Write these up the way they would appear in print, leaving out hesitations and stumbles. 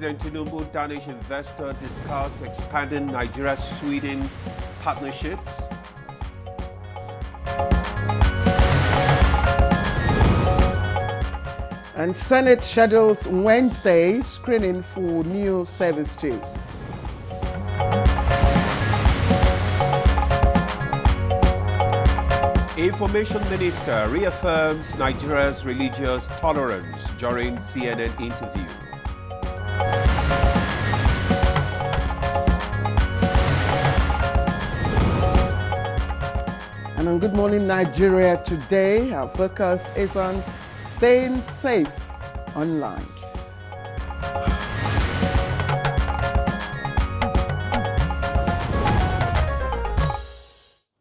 President Tinubu, Danish investor, discuss expanding Nigeria-Sweden partnerships. And Senate schedules Wednesday screening for new service chiefs. Information Minister reaffirms Nigeria's religious tolerance during CNN interview. And on Good Morning Nigeria today, our focus is on staying safe online.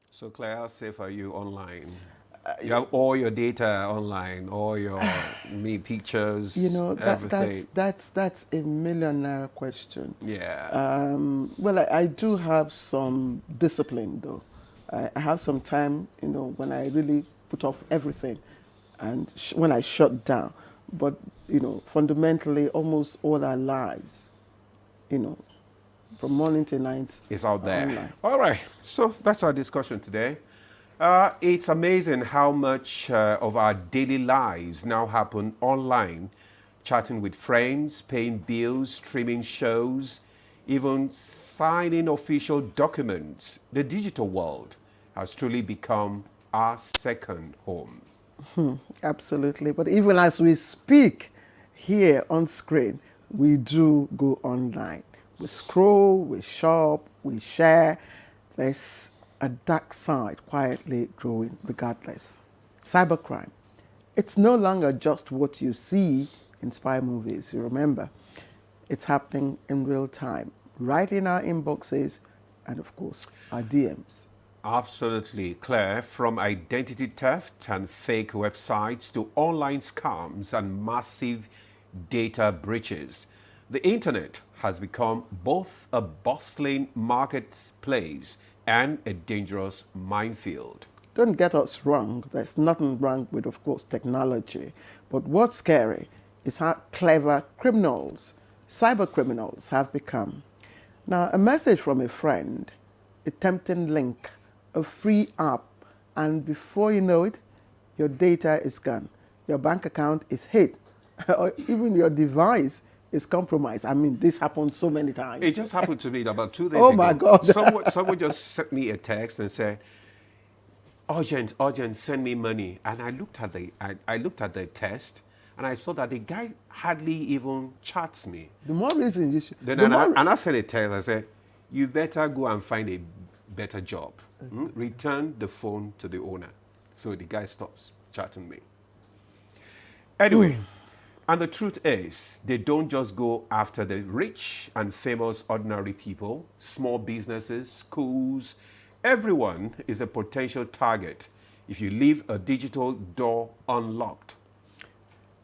So Claire, how safe are you online? You have all your data online, all your pictures, everything. That's a millionaire question. Yeah. Well, I do have some discipline though. I have some time, when I really put off everything and when I shut down. But, fundamentally, almost all our lives, from morning to night. It's out there. Online. All right. So that's our discussion today. It's amazing how much of our daily lives now happen online, chatting with friends, paying bills, streaming shows, even signing official documents. The digital world has truly become our second home. Absolutely. But even as we speak here on screen, we do go online. We scroll, we shop, we share. There's a dark side quietly growing regardless. Cybercrime. It's no longer just what you see in spy movies, you remember. It's happening in real time, right in our inboxes and, of course, our DMs. Absolutely, Claire. From identity theft and fake websites to online scams and massive data breaches, the internet has become both a bustling marketplace and a dangerous minefield. Don't get us wrong. There's nothing wrong with, of course, technology. But what's scary is how clever criminals, cyber criminals, have become. Now, a message from a friend, a tempting link, a free app, and before you know it, your data is gone. Your bank account is hit, or even your device is compromised. I mean, this happened so many times. It just happened to me about 2 days ago. Oh my God. Someone just sent me a text and said, urgent, send me money. And I looked at the text and I saw that the guy hardly even chats me. The more reason you should. Then I sent a text, I said, you better go and find a better job. Return the phone to the owner. So the guy stops chatting me. Anyway, and the truth is, they don't just go after the rich and famous ordinary people, small businesses, schools. Everyone is a potential target if you leave a digital door unlocked.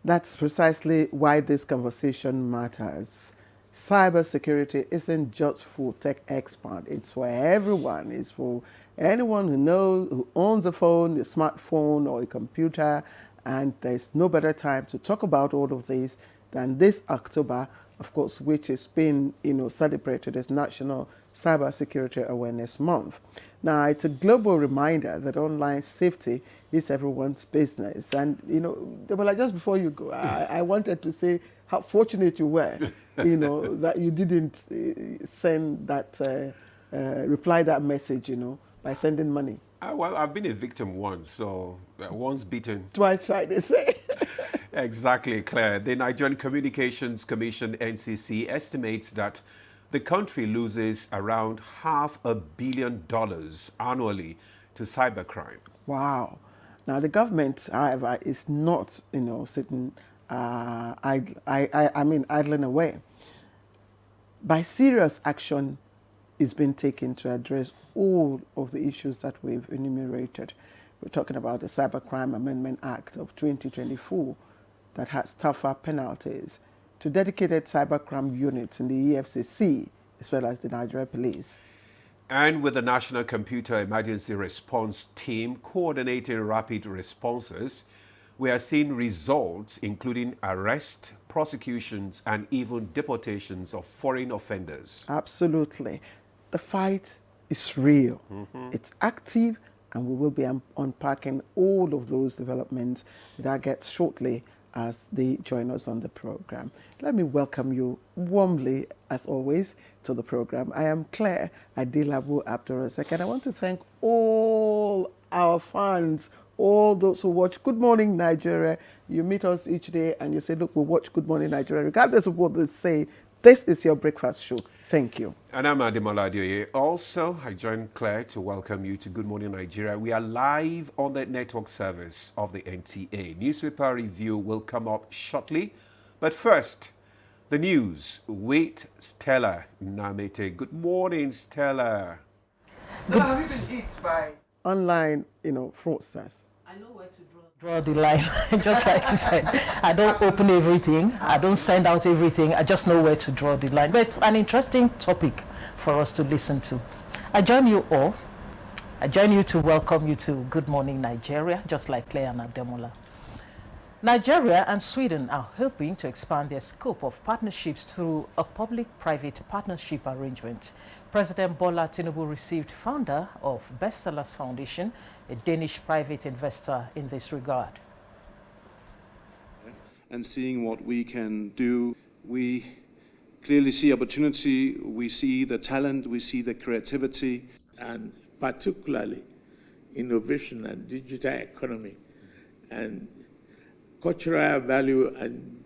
That's precisely why this conversation matters. Cybersecurity isn't just for tech experts. It's for everyone. It's for anyone who owns a phone, a smartphone, or a computer. And there's no better time to talk about all of this than this October, of course, which is being celebrated as National Cybersecurity Awareness Month. Now, it's a global reminder that online safety is everyone's business. And, just before you go, I wanted to say how fortunate you were, that you didn't send that, reply that message, by sending money. Well, I've been a victim once, so once beaten. Twice tried, they say. Exactly, Claire. The Nigerian Communications Commission, NCC, estimates that the country loses around $500 million annually to cybercrime. Wow. Now, the government, however, is not, sitting, idling away. By serious action is being taken to address all of the issues that we've enumerated. We're talking about the Cybercrime Amendment Act of 2024 that has tougher penalties to dedicated cybercrime units in the EFCC as well as the Nigeria Police. And with the National Computer Emergency Response Team coordinating rapid responses, we are seeing results including arrest, prosecutions, and even deportations of foreign offenders. Absolutely. The fight is real. It's active, and we will be unpacking all of those developments that get shortly as they join us on the program. Let me welcome you warmly, as always, to the program. I am Claire Adilabu Abdurrazak, and I want to thank all our fans, all those who watch Good Morning Nigeria. You meet us each day and you say, look, we watch Good Morning Nigeria. Regardless of what they say, this is your breakfast show. Thank you. And I'm Ademola Adeoye. Also, I join Claire to welcome you to Good Morning Nigeria. We are live on the network service of the NTA. Newspaper review will come up shortly. But first, the news with Stella Namete. Good morning, Stella. Stella, have you been hit by online, fraudsters? I know where to draw the line, just like you said. I don't open everything. I don't send out everything. I just know where to draw the line. But it's an interesting topic for us to listen to. I join you all. I join you to welcome you to Good Morning Nigeria, just like Claire and Ademola. Nigeria and Sweden are hoping to expand their scope of partnerships through a public-private partnership arrangement. President Bola Tinubu received founder of Bestsellers Foundation, a Danish private investor, in this regard. And seeing what we can do, we clearly see opportunity, we see the talent, we see the creativity. And particularly innovation and digital economy and cultural value and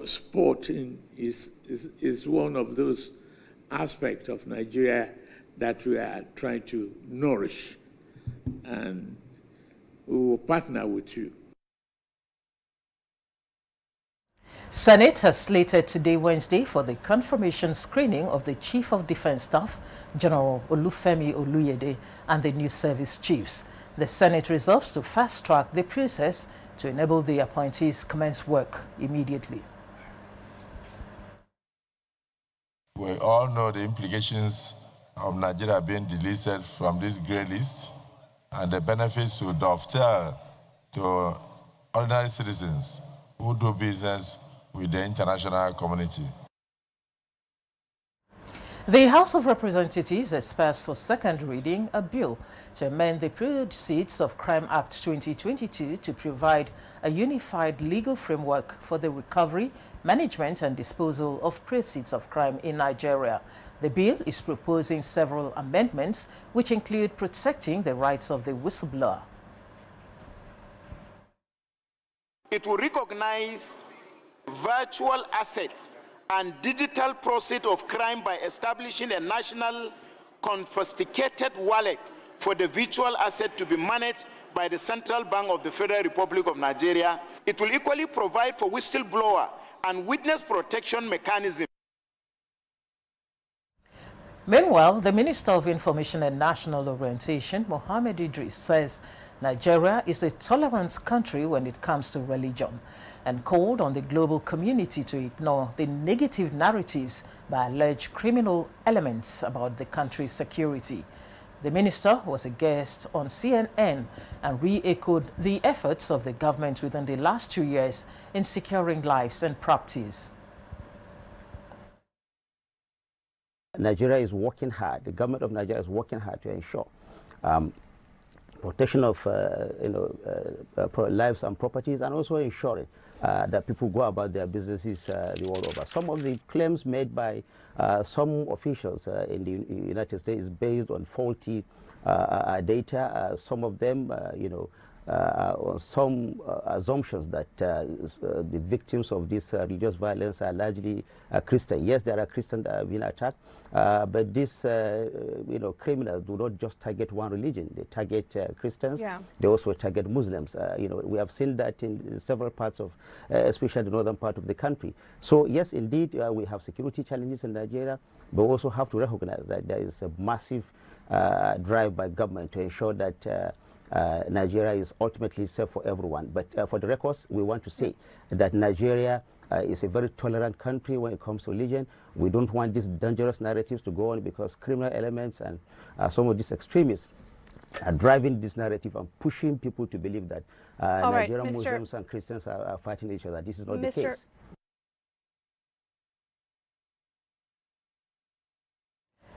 sporting is one of those aspects of Nigeria that we are trying to nourish, and we will partner with you. Senate has slated today, Wednesday, for the confirmation screening of the Chief of Defense Staff, General Olufemi Oluyede, and the new service chiefs. The Senate resolves to fast-track the process to enable the appointees commence work immediately. We all know the implications of Nigeria being delisted from this grey list, and the benefits to dovetail to ordinary citizens who do business with the international community. The House of Representatives has passed for second reading a bill to amend the Proceeds of Crime Act 2022 to provide a unified legal framework for the recovery, management and disposal of proceeds of crime in Nigeria. The bill is proposing several amendments which include protecting the rights of the whistleblower. It will recognize virtual assets and digital proceeds of crime by establishing a national confiscated wallet for the virtual asset to be managed by the Central Bank of the Federal Republic of Nigeria. It will equally provide for whistleblower and witness protection mechanism. Meanwhile, the Minister of Information and National Orientation, Mohammed Idris, says Nigeria is a tolerant country when it comes to religion, and called on the global community to ignore the negative narratives by alleged criminal elements about the country's security. The minister was a guest on CNN and re-echoed the efforts of the government within the last 2 years in securing lives and properties. Nigeria is working hard. The government of Nigeria is working hard to ensure protection of lives and properties, and also ensuring that people go about their businesses the world over. Some of the claims made by some officials in the United States is based on faulty data. Some of them, on some assumptions that the victims of this religious violence are largely Christian. Yes, there are Christians that have been attacked, but these criminals do not just target one religion. They target Christians. Yeah. They also target Muslims. We have seen that in several parts of, especially the northern part of the country. So yes, indeed, we have security challenges in Nigeria, but we also have to recognize that there is a massive drive by government to ensure that Nigeria is ultimately safe for everyone. But for the records, we want to say that Nigeria is a very tolerant country when it comes to religion. We don't want these dangerous narratives to go on, because criminal elements and some of these extremists are driving this narrative and pushing people to believe that Nigerian Muslims and Christians are fighting each other. This is not the case.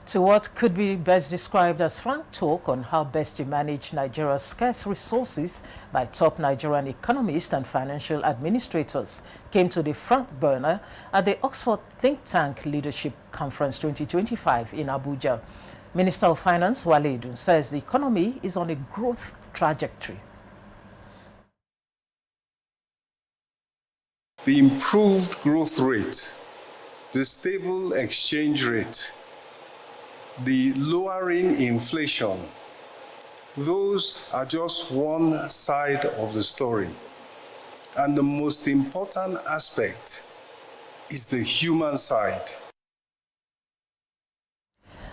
To what could be best described as frank talk on how best to manage Nigeria's scarce resources by top Nigerian economists and financial administrators came to the front burner at the Oxford Think Tank Leadership Conference 2025 in Abuja. Minister of Finance Wale Edun says the economy is on a growth trajectory. The improved growth rate, the stable exchange rate, the lowering inflation, those are just one side of the story. And the most important aspect is the human side.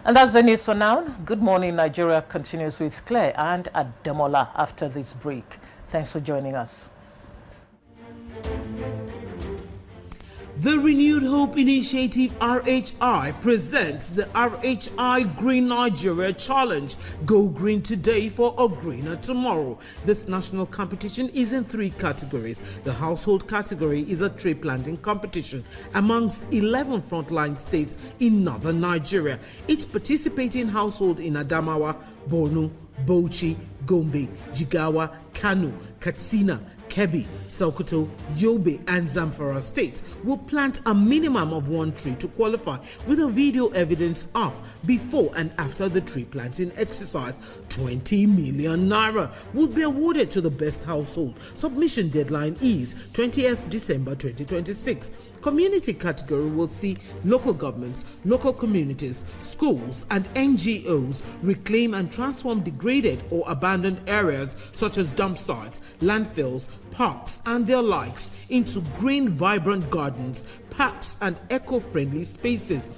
And that's the news for now. Good Morning Nigeria continues with Claire and Ademola after this break. Thanks for joining us. The Renewed Hope Initiative RHI presents the RHI Green Nigeria Challenge. Go green today for a greener tomorrow. This national competition is in 3 categories. The household category is a tree planting competition amongst 11 frontline states in northern Nigeria. Each participating household in Adamawa, Borno, Bauchi, Gombe, Jigawa, Kano, Katsina, Kebbi, Sokoto, Yobe and Zamfara states will plant a minimum of 1 tree to qualify with a video evidence of before and after the tree planting exercise. 20 million naira will be awarded to the best household. Submission deadline is 20th December 2026. Community category will see local governments, local communities, schools and NGOs reclaim and transform degraded or abandoned areas such as dump sites, landfills, parks and their likes into green, vibrant gardens, parks and eco-friendly spaces.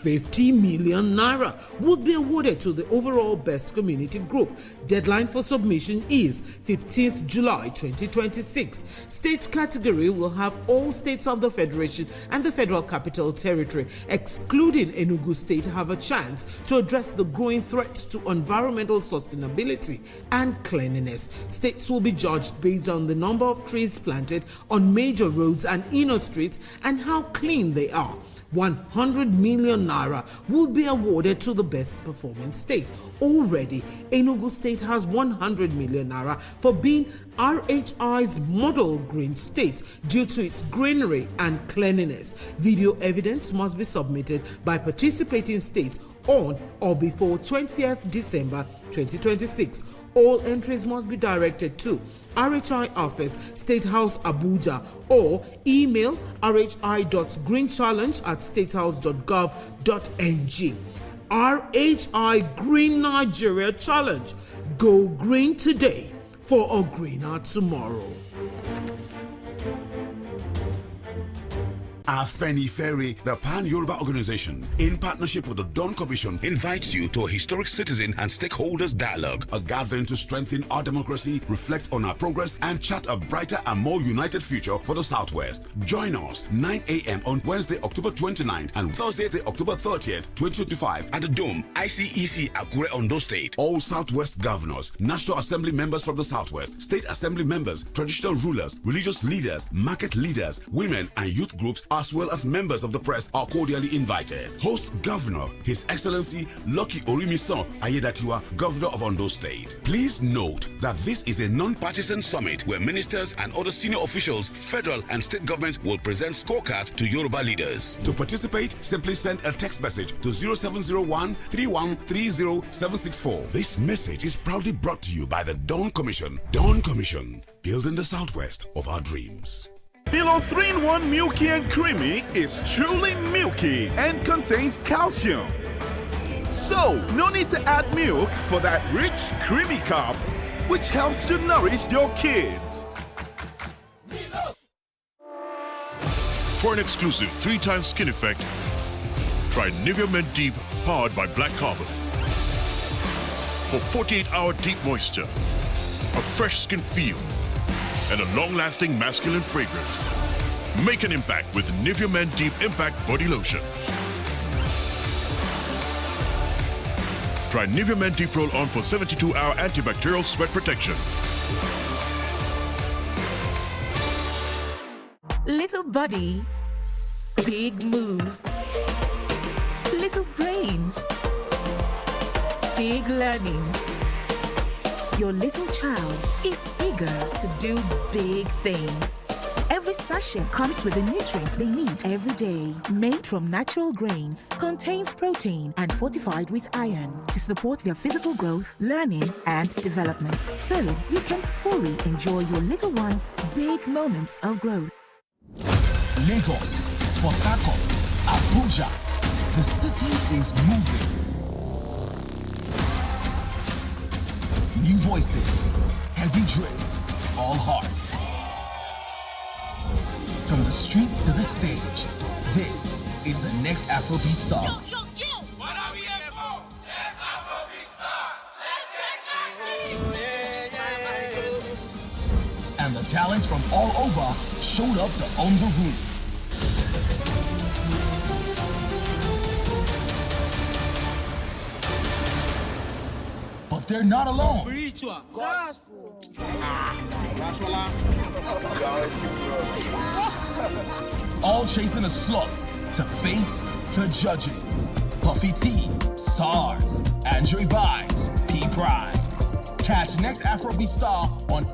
50 million naira would be awarded to the overall best community group. Deadline for submission is 15th July 2026. State category will have all states of the Federation and the Federal Capital Territory, excluding Enugu State, have a chance to address the growing threats to environmental sustainability and cleanliness. States will be judged based on the number of trees planted on major roads and inner streets and how clean they are. 100 million naira will be awarded to the best performing state. Already, Enugu State has 100 million naira for being RHI's model green state due to its greenery and cleanliness. Video evidence must be submitted by participating states on or before 20th December 2026. All entries must be directed to RHI Office, State House, Abuja, or email rhi.greenchallenge@statehouse.gov.ng. RHI Green Nigeria Challenge. Go green today for a greener tomorrow. Afenifere, the Pan-Yoruba organization, in partnership with the Dawn Commission, invites you to a historic citizen and stakeholders dialogue, a gathering to strengthen our democracy, reflect on our progress, and chart a brighter and more united future for the Southwest. Join us 9 a.m. on Wednesday, October 29th and Thursday, October 30th, 2025 at the Dome, ICEC, Akure, Ondo State. All Southwest governors, National Assembly members from the Southwest, State Assembly members, traditional rulers, religious leaders, market leaders, women, and youth groups, as well as members of the press, are cordially invited. Host Governor, His Excellency Lucky Orimisan Ayedatiwa, Governor of Ondo State. Please note that this is a non-partisan summit where ministers and other senior officials, federal and state governments will present scorecards to Yoruba leaders. To participate, simply send a text message to 0701 3130764. This message is proudly brought to you by the Dawn Commission. Dawn Commission, building the Southwest of our dreams. Milo 3-in-1 Milky and Creamy is truly milky and contains calcium. So, no need to add milk for that rich, creamy cup, which helps to nourish your kids. For an exclusive 3x skin effect, try Nivea Men Deep powered by black carbon. For 48-hour deep moisture, a fresh skin feel, and a long-lasting masculine fragrance. Make an impact with Nivea Men Deep Impact Body Lotion. Try Nivea Men Deep Roll-On for 72-hour antibacterial sweat protection. Little body, big moves. Little brain, big learning. Your little child is eager to do big things. Every sachet comes with the nutrients they need every day. Made from natural grains, contains protein and fortified with iron to support their physical growth, learning, and development. So you can fully enjoy your little one's big moments of growth. Lagos, Port Harcourt, Abuja. The city is moving. New voices, heavy drip, all heart. From the streets to the stage, this is the next Afrobeat star. Yo! What are we here for? Let's Afrobeat star! Let's get nasty! And the talents from all over showed up to own the room. But they're not alone. Spiritual. Gospel. All chasing a slot to face the judges. Puffy T, SARS, Andre Vibes, P Pride. Catch next Afrobeat star on.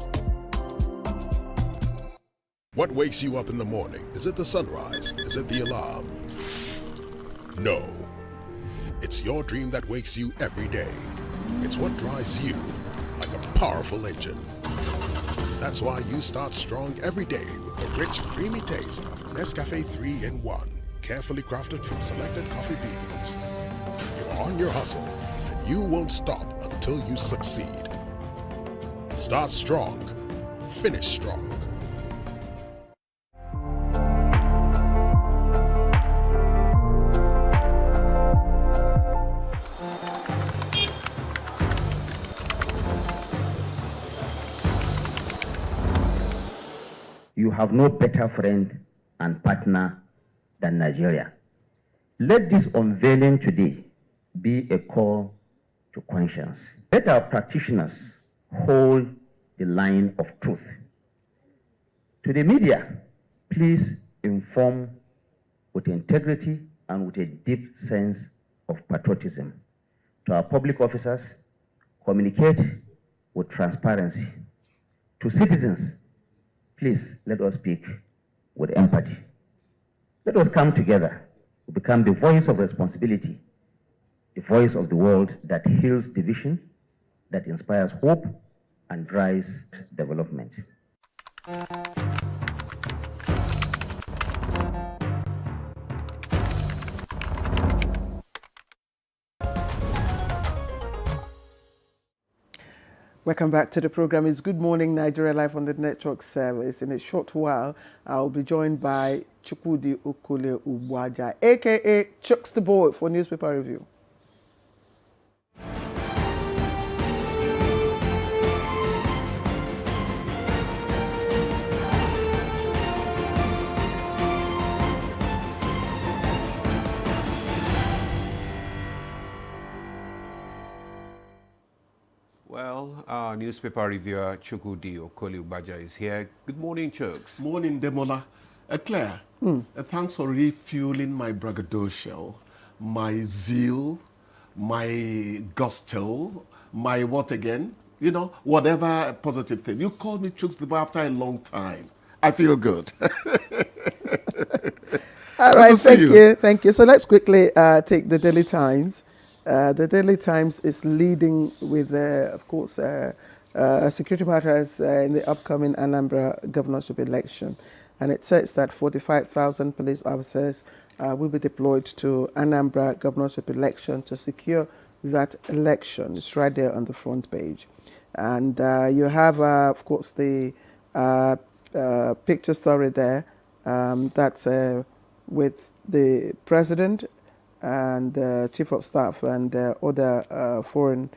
What wakes you up in the morning? Is it the sunrise? Is it the alarm? No. It's your dream that wakes you every day. It's what drives you like a powerful engine. That's why you start strong every day with the rich, creamy taste of Nescafe 3-in-1, carefully crafted from selected coffee beans. You're on your hustle, and you won't stop until you succeed. Start strong, finish strong. You have no better friend and partner than Nigeria. Let this unveiling today be a call to conscience. Let our practitioners hold the line of truth. To the media, please inform with integrity and with a deep sense of patriotism. To our public officers, communicate with transparency. To citizens, please let us speak with empathy. Let us come together to become the voice of responsibility, the voice of the world that heals division, that inspires hope and drives development. Welcome back to the program. It's Good Morning Nigeria Live on the network service. In a short while, I'll be joined by Chukwudi Okole Ugbaja, aka Chucks the Boy, for newspaper review. Well, our newspaper reviewer, Chukwudi Okole Ugbaja, is here. Good morning, Chucks. Morning, Demola. Claire, thanks for refueling my braggadocio, my zeal, my gusto, my what again? You know, whatever positive thing. You called me Chucks the Boy after a long time. I feel good. All right, thank you. So let's quickly take the Daily Times. The Daily Times is leading with, of course, security matters in the upcoming Anambra governorship election. And it says that 45,000 police officers will be deployed to Anambra governorship election to secure that election. It's right there on the front page. And you have, of course, the picture story there. That's with the president and chief of staff and other foreign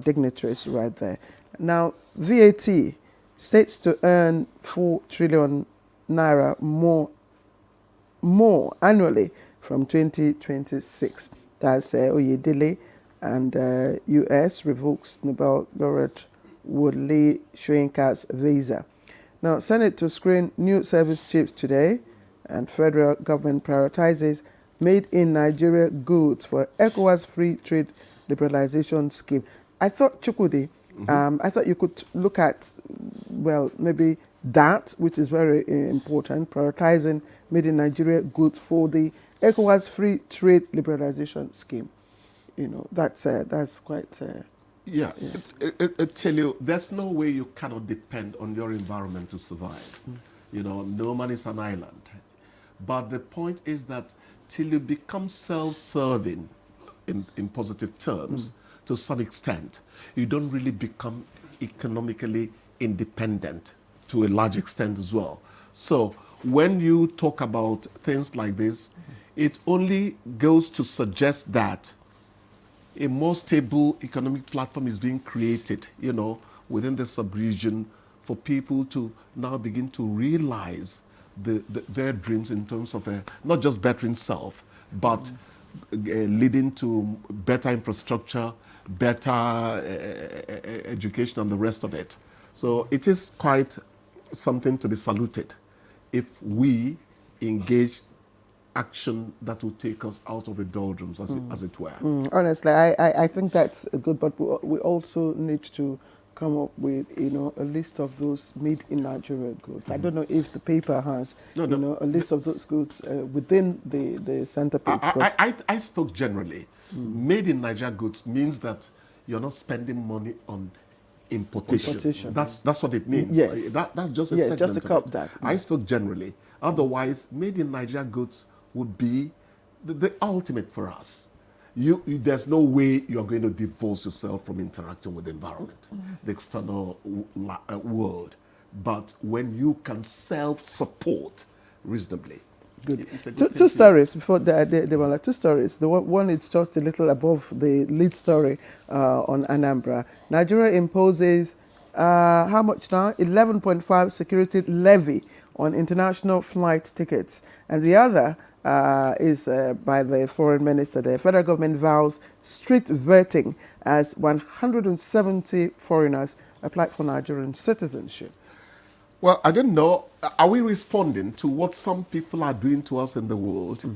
dignitaries right there. Now, VAT states to earn 4 trillion naira more annually from 2026. That's Oyedele, and U.S. revokes Nobel laureate Wole Soyinka's visa. Now, Senate to screen new service chips today, and federal government prioritizes made in Nigeria goods for ECOWAS free trade liberalization scheme. I thought, Chukwudi, I thought you could look at, well, maybe that, which is very important, prioritizing made in Nigeria goods for the ECOWAS free trade liberalization scheme. You know, that's quite... Yeah, I tell you, there's no way you cannot depend on your environment to survive. You know, no man is an island. But the point is that till you become self-serving in positive terms, to some extent, you don't really become economically independent to a large extent as well. So when you talk about things like this, it only goes to suggest that a more stable economic platform is being created, you know, within the sub-region for people to now begin to realize their dreams in terms of not just bettering self, but leading to better infrastructure, better education and the rest of it. So it is quite something to be saluted if we engage action that will take us out of the doldrums, as it were. Honestly, I think that's good, but we also need to come up with, you know, a list of those made in Nigeria goods. I don't know if the paper has, you know, a list of those goods within the center page. I spoke generally. Made in Nigeria goods means that you're not spending money on importation. That's what it means. Yes. That's just a segment just to of cop it. that. I spoke generally. Otherwise, made in Nigeria goods would be the ultimate for us. There's no way you're going to divorce yourself from interacting with the environment, the external world. But when you can self-support reasonably. Good. Two stories before they were like two stories. The one is just a little above the lead story on Anambra. Nigeria imposes how much now? 11.5 security levy on international flight tickets, and the other is by the foreign minister. The federal government vows strict vetting as 170 foreigners applied for Nigerian citizenship. Well, I don't know. Are we responding to what some people are doing to us in the world?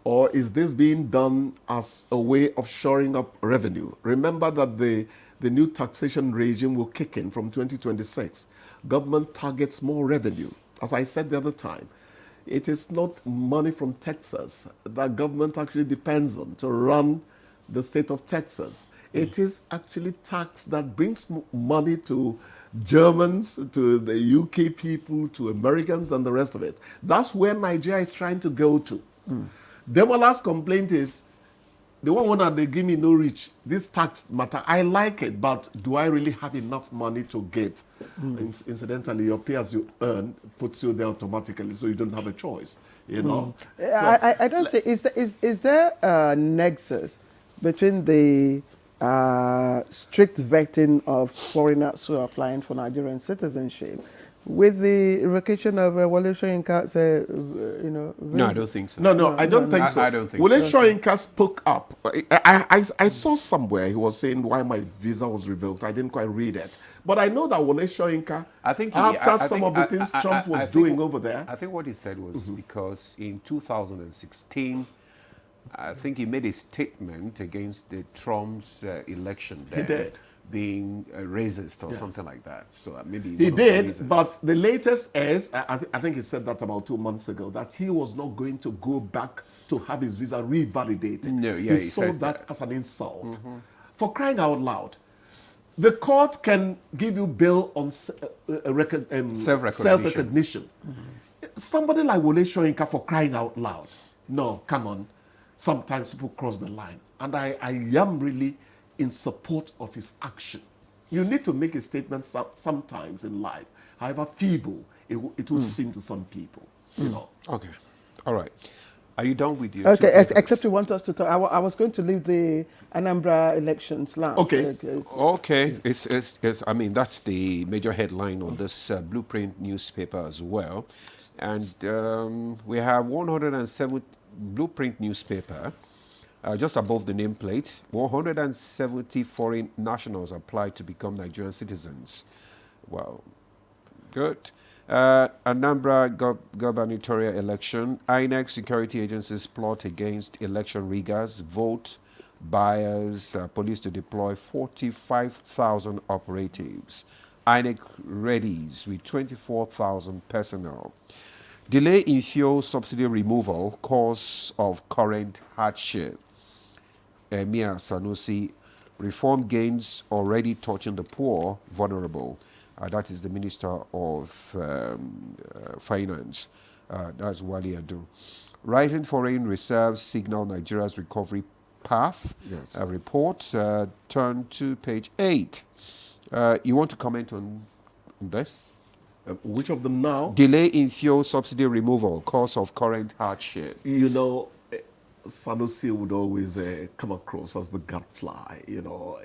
Or is this being done as a way of shoring up revenue? Remember that the new taxation regime will kick in from 2026. Government targets more revenue. As I said the other time, it is not money from Texas that government actually depends on to run the state of Texas. It is actually tax that brings money to Germans, to the UK people, to Americans and the rest of it. That's where Nigeria is trying to go to. Demola's complaint is, the one that they give me no reach. This tax matter, I like it, but do I really have enough money to give? Incidentally, your pay as you earn puts you there automatically, so you don't have a choice. You know. I don't say. Is there a nexus between the strict vetting of foreigners who are applying for Nigerian citizenship with the revocation of Wole Soyinka's, you know... No, I don't think so. No, I don't think so. I don't think Wole so. Soyinka spoke up. I saw somewhere he was saying why my visa was revoked. I didn't quite read it. But I know that Wole Soyinka, after some of the things Trump was doing over there... I think what he said was because in 2016, I think he made a statement against the Trump's election there. He did. Being racist or something like that. So maybe he did, but the latest is, I think he said that about 2 months ago, that he was not going to go back to have his visa revalidated. No, yeah, he saw that as an insult. For crying out loud, the court can give you bail on self-recognition. Somebody like Wole Soyinka, for crying out loud. No, come on. Sometimes people cross the line. And I am really in support of his action. You need to make a statement sometimes in life, however feeble it would seem to some people. You know. Okay, all right. Are you done with your? Okay, except you want us to talk. I was going to leave the Anambra elections last. Okay. Okay. It's I mean, that's the major headline on this Blueprint newspaper as well, and we have 107 Blueprint newspaper. Just above the nameplate, 170 foreign nationals applied to become Nigerian citizens. Wow, good. Anambra gubernatorial election, INEC security agencies plot against election riggers, vote buyers, police to deploy 45,000 operatives. INEC readies with 24,000 personnel. Delay in fuel subsidy removal, cause of current hardship. Emir Sanusi, reform gains already touching the poor, vulnerable. That is the Minister of Finance. That's Wali Adu. Rising foreign reserves signal Nigeria's recovery path. Yes. A report. Turn to page 8. You want to comment on this? Which of them now? Delay in fuel subsidy removal, cause of current hardship. You know, Sanusi would always come across as the gadfly. You know,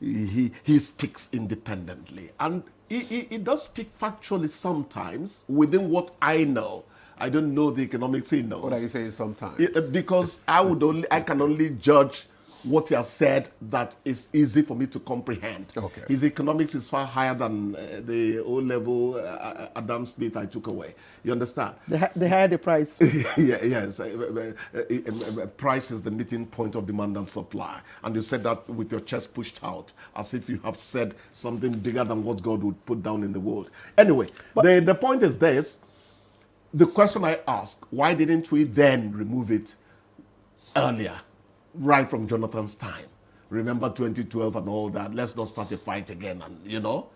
he speaks independently, and he does speak factually sometimes within what I know. I don't know the economics he knows. What are you saying sometimes? Because I can only judge what he has said that is easy for me to comprehend. Okay. His economics is far higher than the O-level Adam Smith I took away. You understand? The higher the price. Yes. Price is the meeting point of demand and supply. And you said that with your chest pushed out, as if you have said something bigger than what God would put down in the world. Anyway, the point is this. The question I ask, why didn't we then remove it earlier? Right from Jonathan's time. Remember 2012 and all that. Let's not start a fight again, and you know.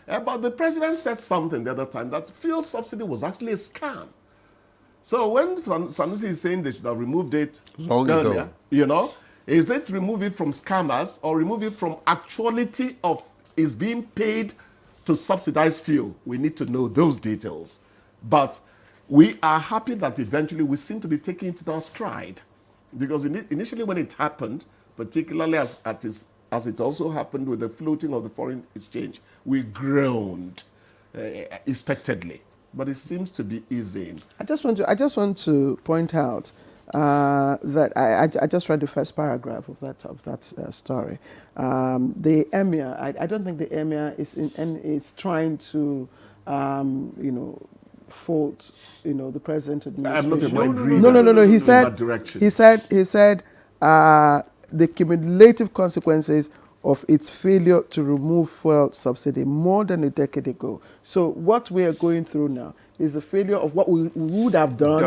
But the president said something the other time that fuel subsidy was actually a scam. So when Sanusi is saying they should have removed it long earlier, ago, you know, is it remove it from scammers or remove it from actuality of is being paid to subsidize fuel? We need to know those details. But we are happy that eventually we seem to be taking it in our stride. Because initially when it happened, particularly as it also happened with the floating of the foreign exchange, we groaned expectedly. But it seems to be easing. I just want to point out that I just read the first paragraph of that story. The emir, I don't think the emir is trying to fault the present administration. I'm not in No. He said the cumulative consequences of its failure to remove fuel subsidy more than a decade ago. So what we are going through now is the failure of what we would have done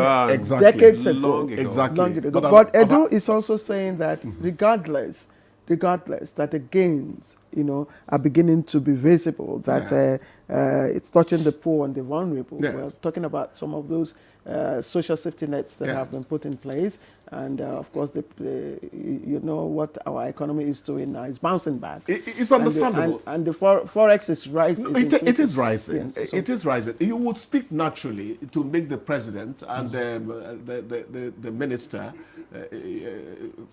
decades ago. Long ago. But Edu is also saying that regardless, that the gains, are beginning to be visible, that it's touching the poor and the vulnerable. Yes. We're talking about some of those social safety nets that have been put in place. And of course, what our economy is doing now is bouncing back. It's understandable. And the forex is rising. It is rising. Yes, it is rising. You would speak naturally to make the president and the minister,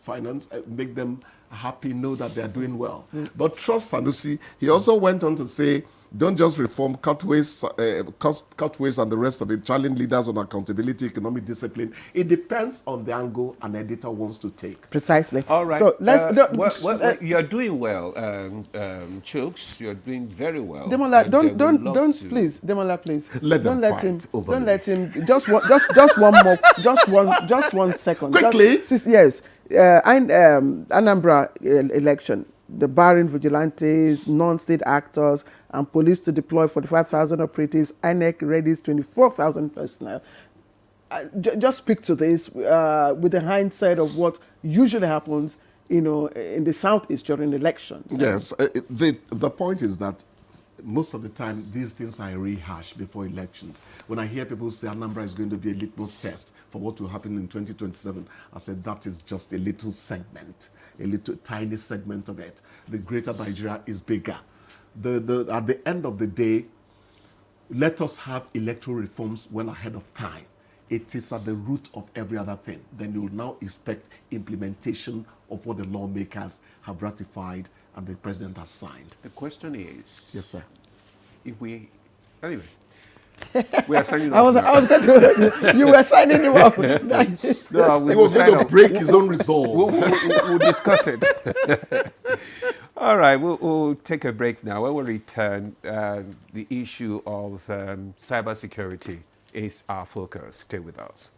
finance, make them happy, know that they are doing well. But trust Sanusi, he also went on to say, don't just reform, cut waste and the rest of it, challenge leaders on accountability, economic discipline. It depends on the angle an editor wants to take. Precisely. All right. So let's. You're doing well, Chooks. You're doing very well. Demola, please, Demola, please. Don't let him. Just one second. Quickly. Yes. Anambra election. The barring vigilantes, non-state actors, and police to deploy 45,000 operatives. INEC readies 24,000 personnel. Just speak to this with the hindsight of what usually happens, in the Southeast during elections. Yes, the point is that most of the time these things are rehashed before elections. When I hear people say Anambra is going to be a litmus test for what will happen in 2027, I said that is just a little segment, a little tiny segment of it. The greater Nigeria is bigger. At the end of the day, let us have electoral reforms well ahead of time. It is at the root of every other thing. Then you will now expect implementation of what the lawmakers have ratified and the president has signed. The question is... Yes, sir. Anyway, we are signing off. You were signing him off. No, he was going to break his own resolve. We'll discuss it. All right, we'll take a break now. When we return, the issue of cybersecurity is our focus. Stay with us.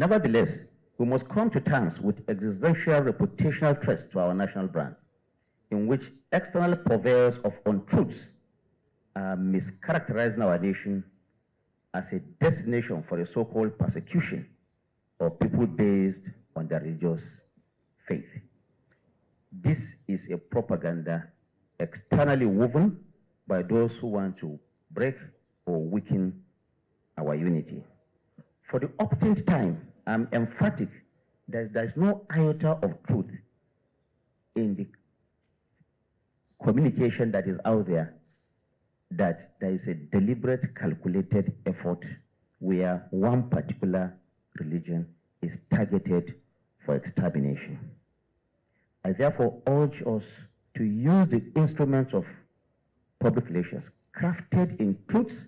Nevertheless, we must come to terms with existential reputational threats to our national brand, in which external purveyors of untruths are mischaracterizing our nation as a destination for a so-called persecution of people based on their religious faith. This is a propaganda externally woven by those who want to break or weaken our unity. For the upteenth time, I'm emphatic that there's no iota of truth in the communication that is out there, that there is a deliberate, calculated effort where one particular religion is targeted for extermination. I therefore urge us to use the instruments of public relations crafted in truths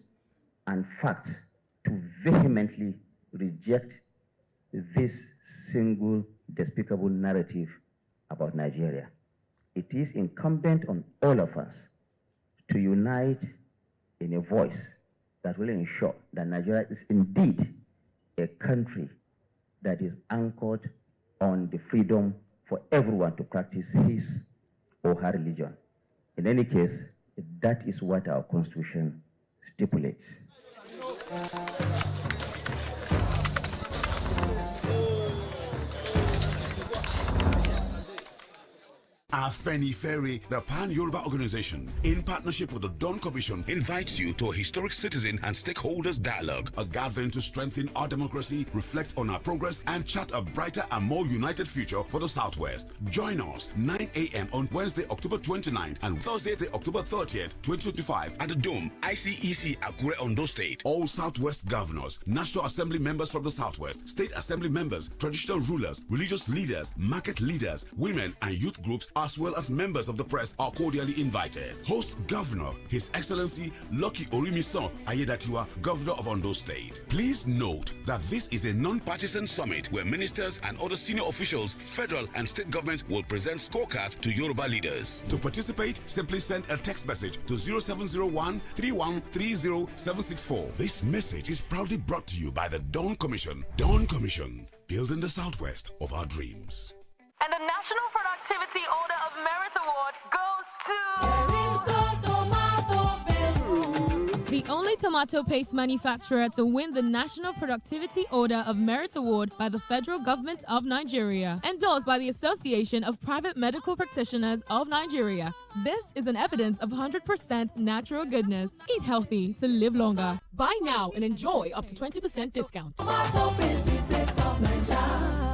and facts to vehemently reject this single despicable narrative about Nigeria. It is incumbent on all of us to unite in a voice that will ensure that Nigeria is indeed a country that is anchored on the freedom for everyone to practice his or her religion. In any case, that is what our Constitution stipulates. Afenifere, the Pan-Yoruba organization, in partnership with the Dawn Commission, invites you to a historic citizen and stakeholders dialogue, a gathering to strengthen our democracy, reflect on our progress, and chart a brighter and more united future for the Southwest. Join us 9 a.m. on Wednesday, October 29th and Thursday, October 30th, 2025 at the Dome, ICEC, Akure, Ondo State. All Southwest governors, National Assembly members from the Southwest, State Assembly members, traditional rulers, religious leaders, market leaders, women, and youth groups, as well as members of the press, are cordially invited. Host Governor, His Excellency Lucky Orimisan Ayedatiwa, Governor of Ondo State. Please note that this is a non-partisan summit where ministers and other senior officials, federal and state governments will present scorecards to Yoruba leaders. To participate, simply send a text message to 0701 3130764. This message is proudly brought to you by the Dawn Commission. Dawn Commission, building the Southwest of our dreams. And the National Productivity Order of Merit Award goes to... The only tomato paste manufacturer to win the National Productivity Order of Merit Award by the Federal Government of Nigeria, endorsed by the Association of Private Medical Practitioners of Nigeria. This is an evidence of 100% natural goodness. Eat healthy to live longer. Buy now and enjoy up to 20% discount. Tomato paste, the taste of Nigeria.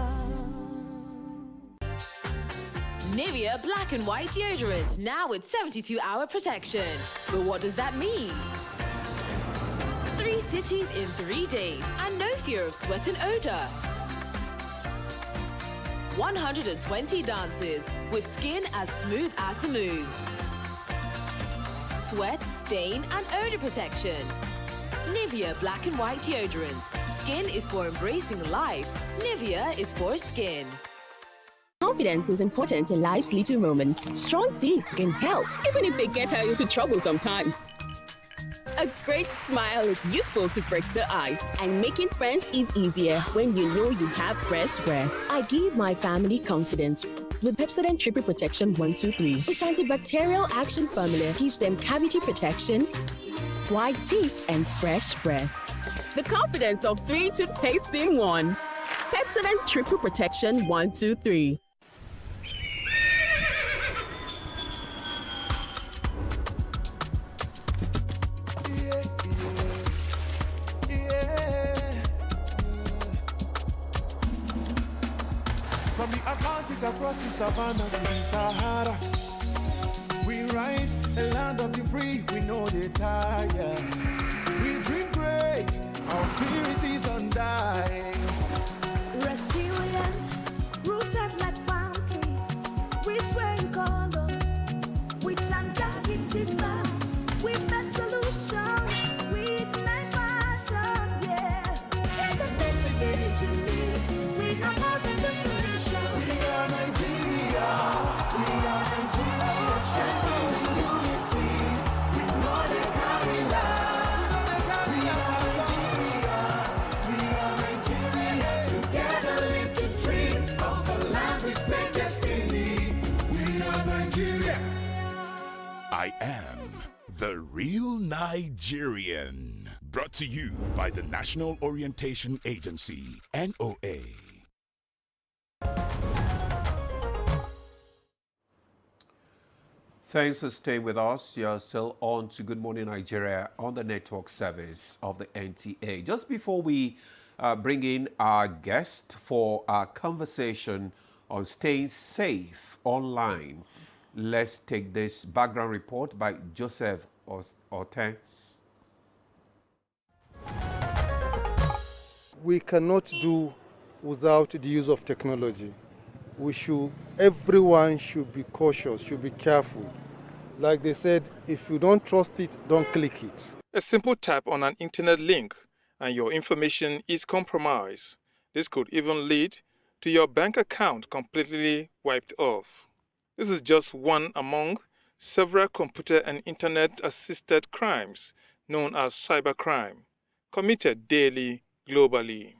Nivea Black and White Deodorant, now with 72-hour protection. But what does that mean? 3 cities in 3 days and no fear of sweat and odor. 120 dances with skin as smooth as the moves. Sweat, stain and odor protection. Nivea Black and White Deodorant. Skin is for embracing life. Nivea is for skin. Confidence is important in life's little moments. Strong teeth can help, even if they get her into trouble sometimes. A great smile is useful to break the ice, and making friends is easier when you know you have fresh breath. I give my family confidence with Pepsodent Triple Protection 123. Its antibacterial action formula gives them cavity protection, white teeth, and fresh breath. The confidence of 3 toothpaste in 1. Pepsodent Triple Protection 123. From the Atlantic across the savannah to the Sahara, we rise, a land of the free, we know they tire. We dream great, our spirit is undying. Resilient, rooted like palm tree, we swear in colors, we undying demand. We make solutions, we ignite passion, yeah. Education is unique, we are more than just a nation. We are Nigeria, strengthening unity, we know they carry love. We are Nigeria, together. I am the real Nigerian. Brought to you by the National Orientation Agency, NOA. Thanks for staying with us. You're still on to Good Morning Nigeria on the network service of the NTA. Just before we bring in our guest for our conversation on staying safe online, let's take this background report by Joseph Orten. We cannot do without the use of technology. Everyone should be cautious, should be careful. Like they said, if you don't trust it, don't click it. A simple tap on an internet link and your information is compromised. This could even lead to your bank account completely wiped off. This is just one among several computer and internet-assisted crimes known as cybercrime, committed daily globally.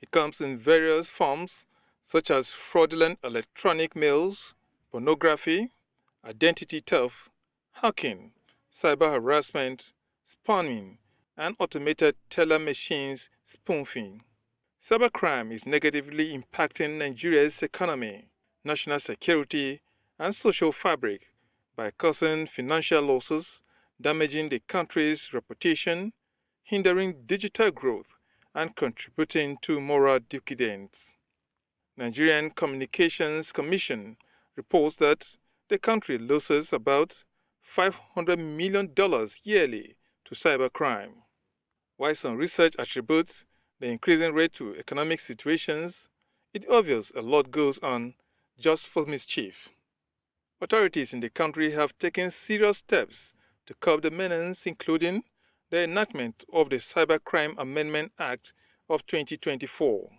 It comes in various forms such as fraudulent electronic mails, pornography, identity theft, hacking, cyber harassment, spamming, and automated teller machines spoofing. Cybercrime is negatively impacting Nigeria's economy, national security, and social fabric by causing financial losses, damaging the country's reputation, hindering digital growth, and contributing to moral decadence. Nigerian Communications Commission reports that the country loses about $500 million yearly to cybercrime. While some research attributes the increasing rate to economic situations, it's obvious a lot goes on just for mischief. Authorities in the country have taken serious steps to curb the menace, including the enactment of the Cybercrime Amendment Act of 2024.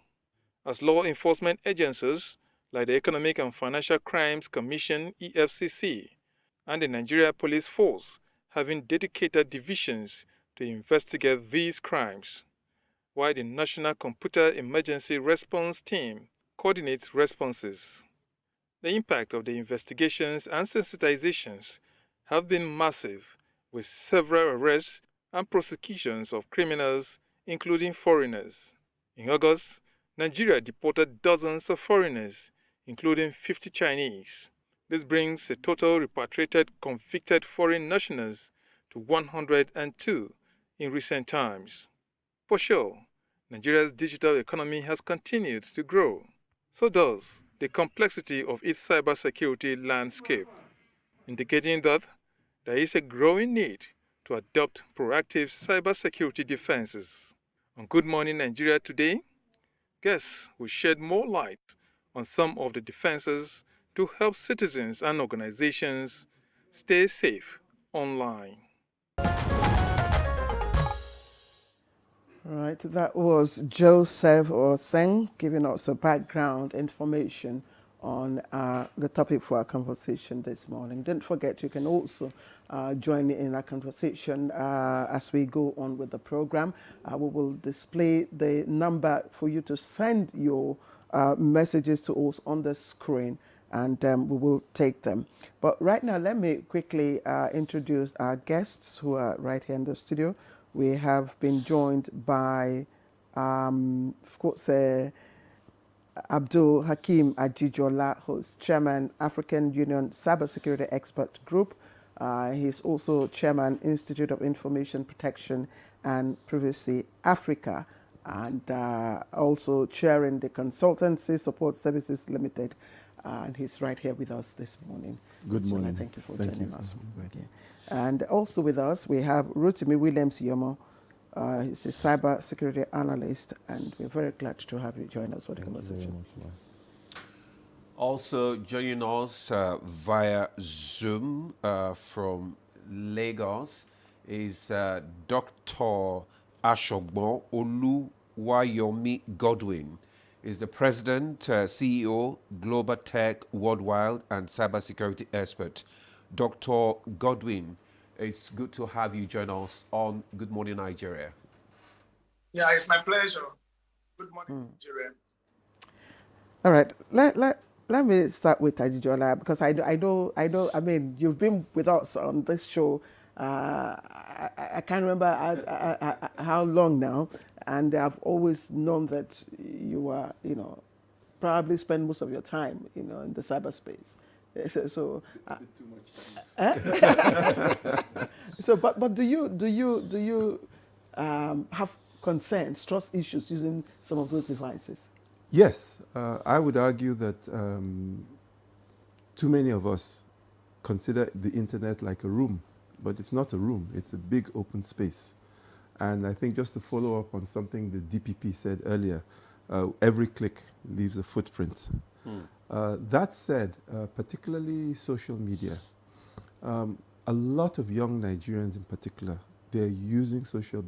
As law enforcement agencies like the Economic and Financial Crimes Commission (EFCC) and the Nigeria Police Force having dedicated divisions to investigate these crimes, while the National Computer Emergency Response Team coordinates responses. The impact of the investigations and sensitizations have been massive, with several arrests and prosecutions of criminals, including foreigners. In August, Nigeria deported dozens of foreigners, including 50 Chinese. This brings the total repatriated convicted foreign nationals to 102 in recent times. For sure, Nigeria's digital economy has continued to grow. So does the complexity of its cybersecurity landscape, indicating that there is a growing need to adopt proactive cybersecurity defenses. On Good Morning Nigeria today, guests will shed more light on some of the defenses to help citizens and organizations stay safe online. Right, that was Joseph Oseng giving us a background information on the topic for our conversation this morning. Don't forget, you can also join in our conversation as we go on with the program. We will display the number for you to send your messages to us on the screen, and we will take them. But right now, let me quickly introduce our guests who are right here in the studio. We have been joined by, of course, Abdul Hakim Ajijola, who's Chairman, African Union Cybersecurity Expert Group. He's also Chairman, Institute of Information Protection and Privacy Africa, and also chairing the Consultancy Support Services Limited. And he's right here with us this morning. Good morning. Thank you for joining us. And also with us, we have Rotimi Williams-Yomo. He's a cyber security analyst, and we're very glad to have you join us for the conversation. Also joining us via Zoom from Lagos is Dr. Ashogbo Oluwayomi Godwin. Is the President, CEO, Global Tech Worldwide, and Cybersecurity Expert. Dr. Godwin, it's good to have you join us on Good Morning Nigeria. Yeah, it's my pleasure. Good morning, Nigeria. All right, Let me start with Tajijola because I know. I mean, you've been with us on this show. I can't remember how long now, and I've always known that you are, probably spend most of your time, in the cyberspace. So, too much time. so, but do you have concerns, trust issues using some of those devices? Yes, I would argue that too many of us consider the internet like a room, but it's not a room, it's a big open space. And I think just to follow up on something the DPP said earlier, every click leaves a footprint. That said, particularly social media, a lot of young Nigerians in particular, they're using social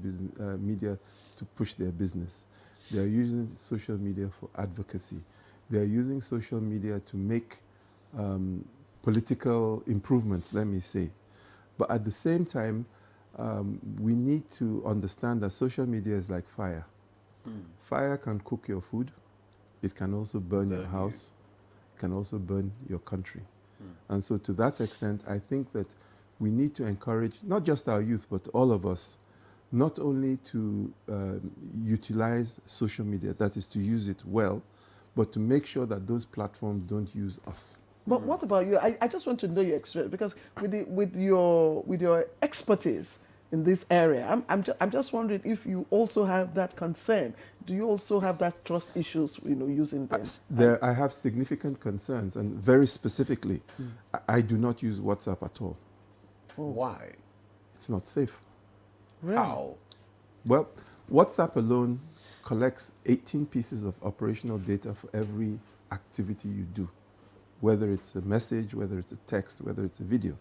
media to push their business. They're using social media for advocacy. They're using social media to make political improvements, let me say. But at the same time, we need to understand that social media is like fire. Fire can cook your food. It can also burn your house. It can also burn your country. And so to that extent, I think that we need to encourage not just our youth, but all of us, not only to utilize social media, that is to use it well, but to make sure that those platforms don't use us. But what about you? I just want to know your experience, because with your expertise in this area, I'm just wondering if you also have that concern. Do you also have that trust issues, using them? I have significant concerns, and very specifically, I do not use WhatsApp at all. Why? It's not safe. Really? How? Well, WhatsApp alone collects 18 pieces of operational data for every activity you do, whether it's a message, whether it's a text, whether it's a video.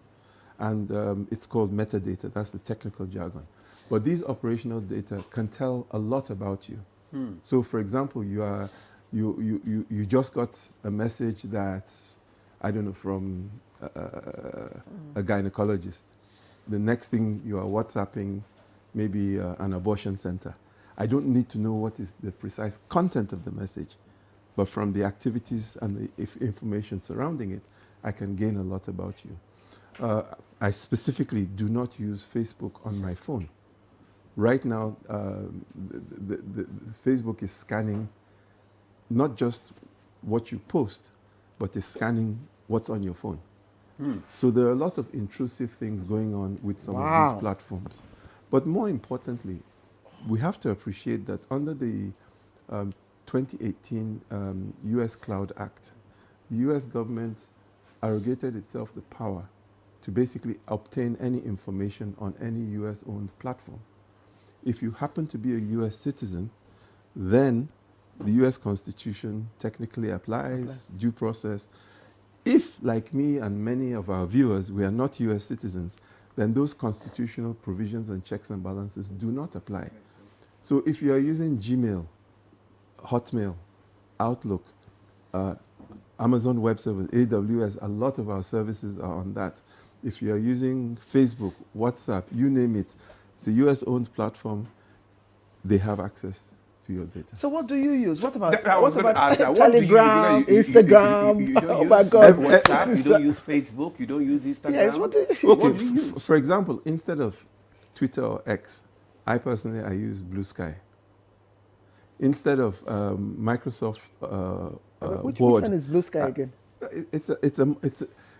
And it's called metadata. That's the technical jargon. But these operational data can tell a lot about you. So, for example, you just got a message that's, I don't know, from a gynecologist. The next thing you are WhatsApping maybe an abortion center. I don't need to know what is the precise content of the message, but from the activities and the information surrounding it, I can gain a lot about you. I specifically do not use Facebook on my phone. Right now, the Facebook is scanning not just what you post, but it's scanning what's on your phone. So there are a lot of intrusive things going on with some of these platforms. But more importantly, we have to appreciate that under the 2018 U.S. Cloud Act, the U.S. government arrogated itself the power to basically obtain any information on any U.S.-owned platform. If you happen to be a U.S. citizen, then the U.S. Constitution technically applies, due process. If, like me and many of our viewers, we are not U.S. citizens, then those constitutional provisions and checks and balances do not apply. So if you are using Gmail, Hotmail, Outlook, Amazon Web Service, AWS, a lot of our services are on that. If you are using Facebook, WhatsApp, you name it, it's a US-owned platform, they have access to your data. So what do you use? What about Telegram, Instagram? You don't oh my use God. WhatsApp, you don't use Facebook, you don't use Instagram? Yes, what do you What do you use? For example, instead of Twitter or X, I use Blue Sky. Instead of Microsoft which Word, one is Blue Sky again?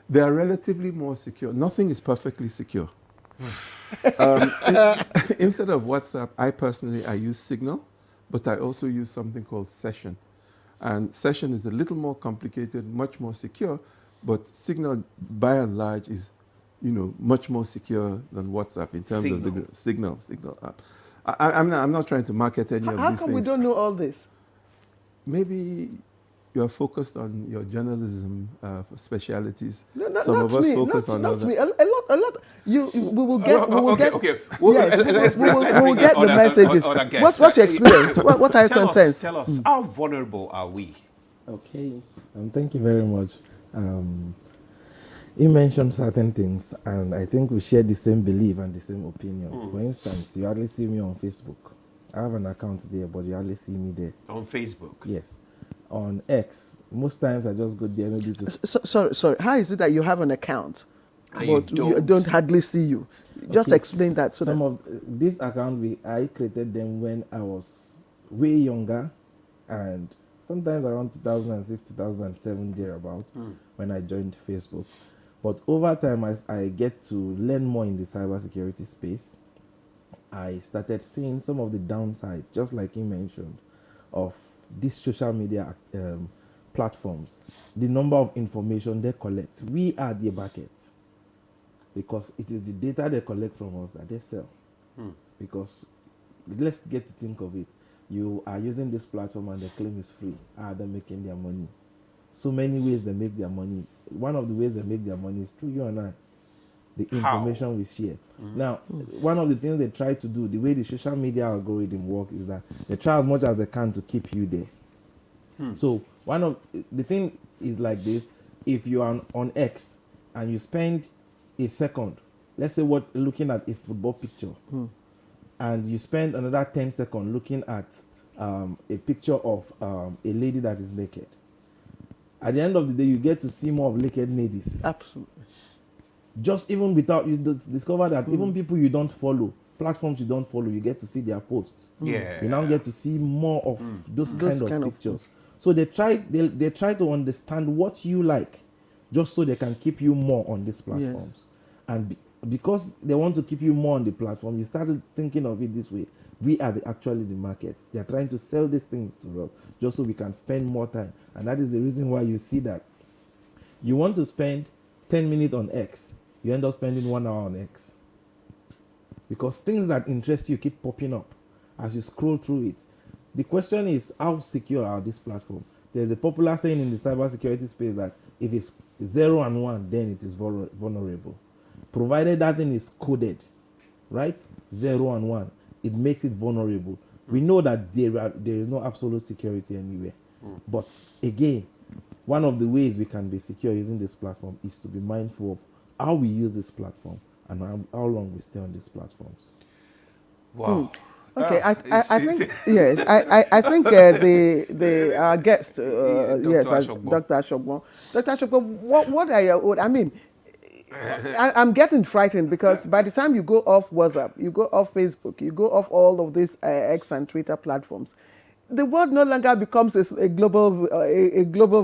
They are relatively more secure. Nothing is perfectly secure. Instead of WhatsApp, I use Signal, but I also use something called Session. And Session is a little more complicated, much more secure, but Signal, by and large, is much more secure than WhatsApp in terms of the Signal app. I'm not trying to market any of these things. How come we don't know all this? Maybe you are focused on your journalism specialities. No, Some not of us me, focus not on not other. me. A lot. We will get. We will Okay, get. okay. Yes, we will bring get in the messages. other guests. What's your experience? What are your concerns? Tell us, how vulnerable are we? Okay, thank you very much. You mentioned certain things, and I think we share the same belief and the same opinion. For instance, you hardly see me on Facebook. I have an account there, but you hardly see me there. On Facebook? Yes. on X, most times I just go there maybe to. Sorry. How is it that you have an account, And but you don't hardly see you? Just Okay, explain that. So some that of this account I created them when I was way younger, and sometimes around 2006, 2007 thereabout, when I joined Facebook. But over time, as I get to learn more in the cybersecurity space, I started seeing some of the downsides, just like you mentioned, of these social media platforms. The number of information they collect. We are the market, because it is the data they collect from us that they sell. Because let's get to think of it. You are using this platform and they claim it's free. How are they making their money? So many ways they make their money. One of the ways they make their money is through you and I. The information we share. Now, one of the things they try to do, the way the social media algorithm works, is that they try as much as they can to keep you there. So one of the thing is like this: if you are on X and you spend a second, let's say looking at a football picture, and you spend another 10 seconds looking at a picture of a lady that is naked. At the end of the day, you get to see more of naked ladies. Absolutely. Just even without, you discover that even people you don't follow, platforms you don't follow, you get to see their posts. Yeah. You now get to see more of those kind of pictures. So they try to understand what you like, just so they can keep you more on these platforms. Yes. And because they want to keep you more on the platform, you started thinking of it this way: we are actually the market. They are trying to sell these things to us just so we can spend more time. And that is the reason why you see that you want to spend 10 minutes on X, you end up spending 1 hour on X. Because things that interest you keep popping up as you scroll through it. The question is, how secure are these platforms? There's a popular saying in the cybersecurity space that if it's 0 and 1, then it is vulnerable. Provided that thing is coded, right? 0 and 1, it makes it vulnerable. We know that there is no absolute security anywhere. But again, one of the ways we can be secure using this platform is to be mindful of how we use this platform and how long we stay on these platforms. Wow. Okay, I think yes, I think the guest yes, Dr. Ashogbo. Dr. Ashogbo, what are your? I mean, I'm getting frightened because by the time you go off WhatsApp, you go off Facebook, you go off all of these X and Twitter platforms, the world no longer becomes a global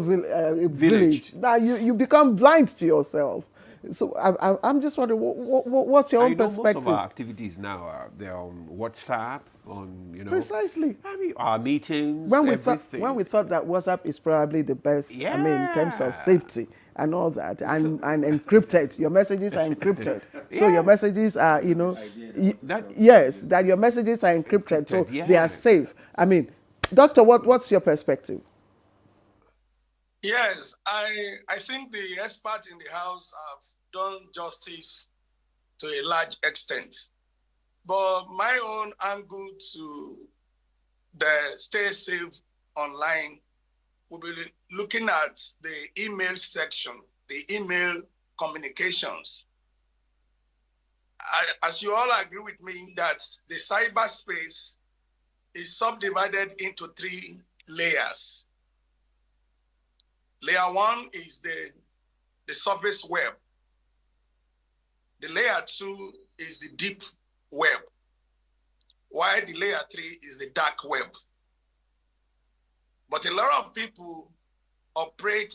village. Now you become blind to yourself. So I'm just wondering, what's your own perspective? Most of our activities now they're on WhatsApp, on Precisely. I mean, our meetings, when we everything. thought that WhatsApp is probably the best. I mean, in terms of safety and all that, and encrypted. Your messages are encrypted, so your messages are yes, that your messages are encrypted, so they are safe. I mean, Doctor, what's your perspective? Yes, I think the experts in the House have done justice to a large extent. But my own angle to the stay safe online will be looking at the email section, the email communications. As you all agree with me that the cyberspace is subdivided into 3 layers. Layer 1 is the surface web. The layer 2 is the deep web, while the layer 3 is the dark web. But a lot of people operate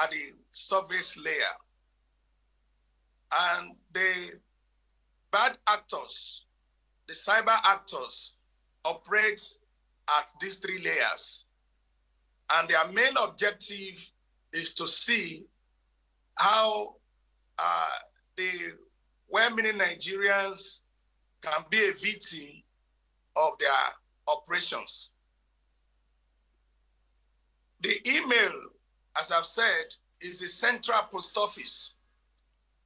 at the surface layer. And the bad actors, the cyber actors, operate at these 3 layers. And their main objective is to see how the well-meaning Nigerians can be a victim of their operations. The email, as I've said, is the central post office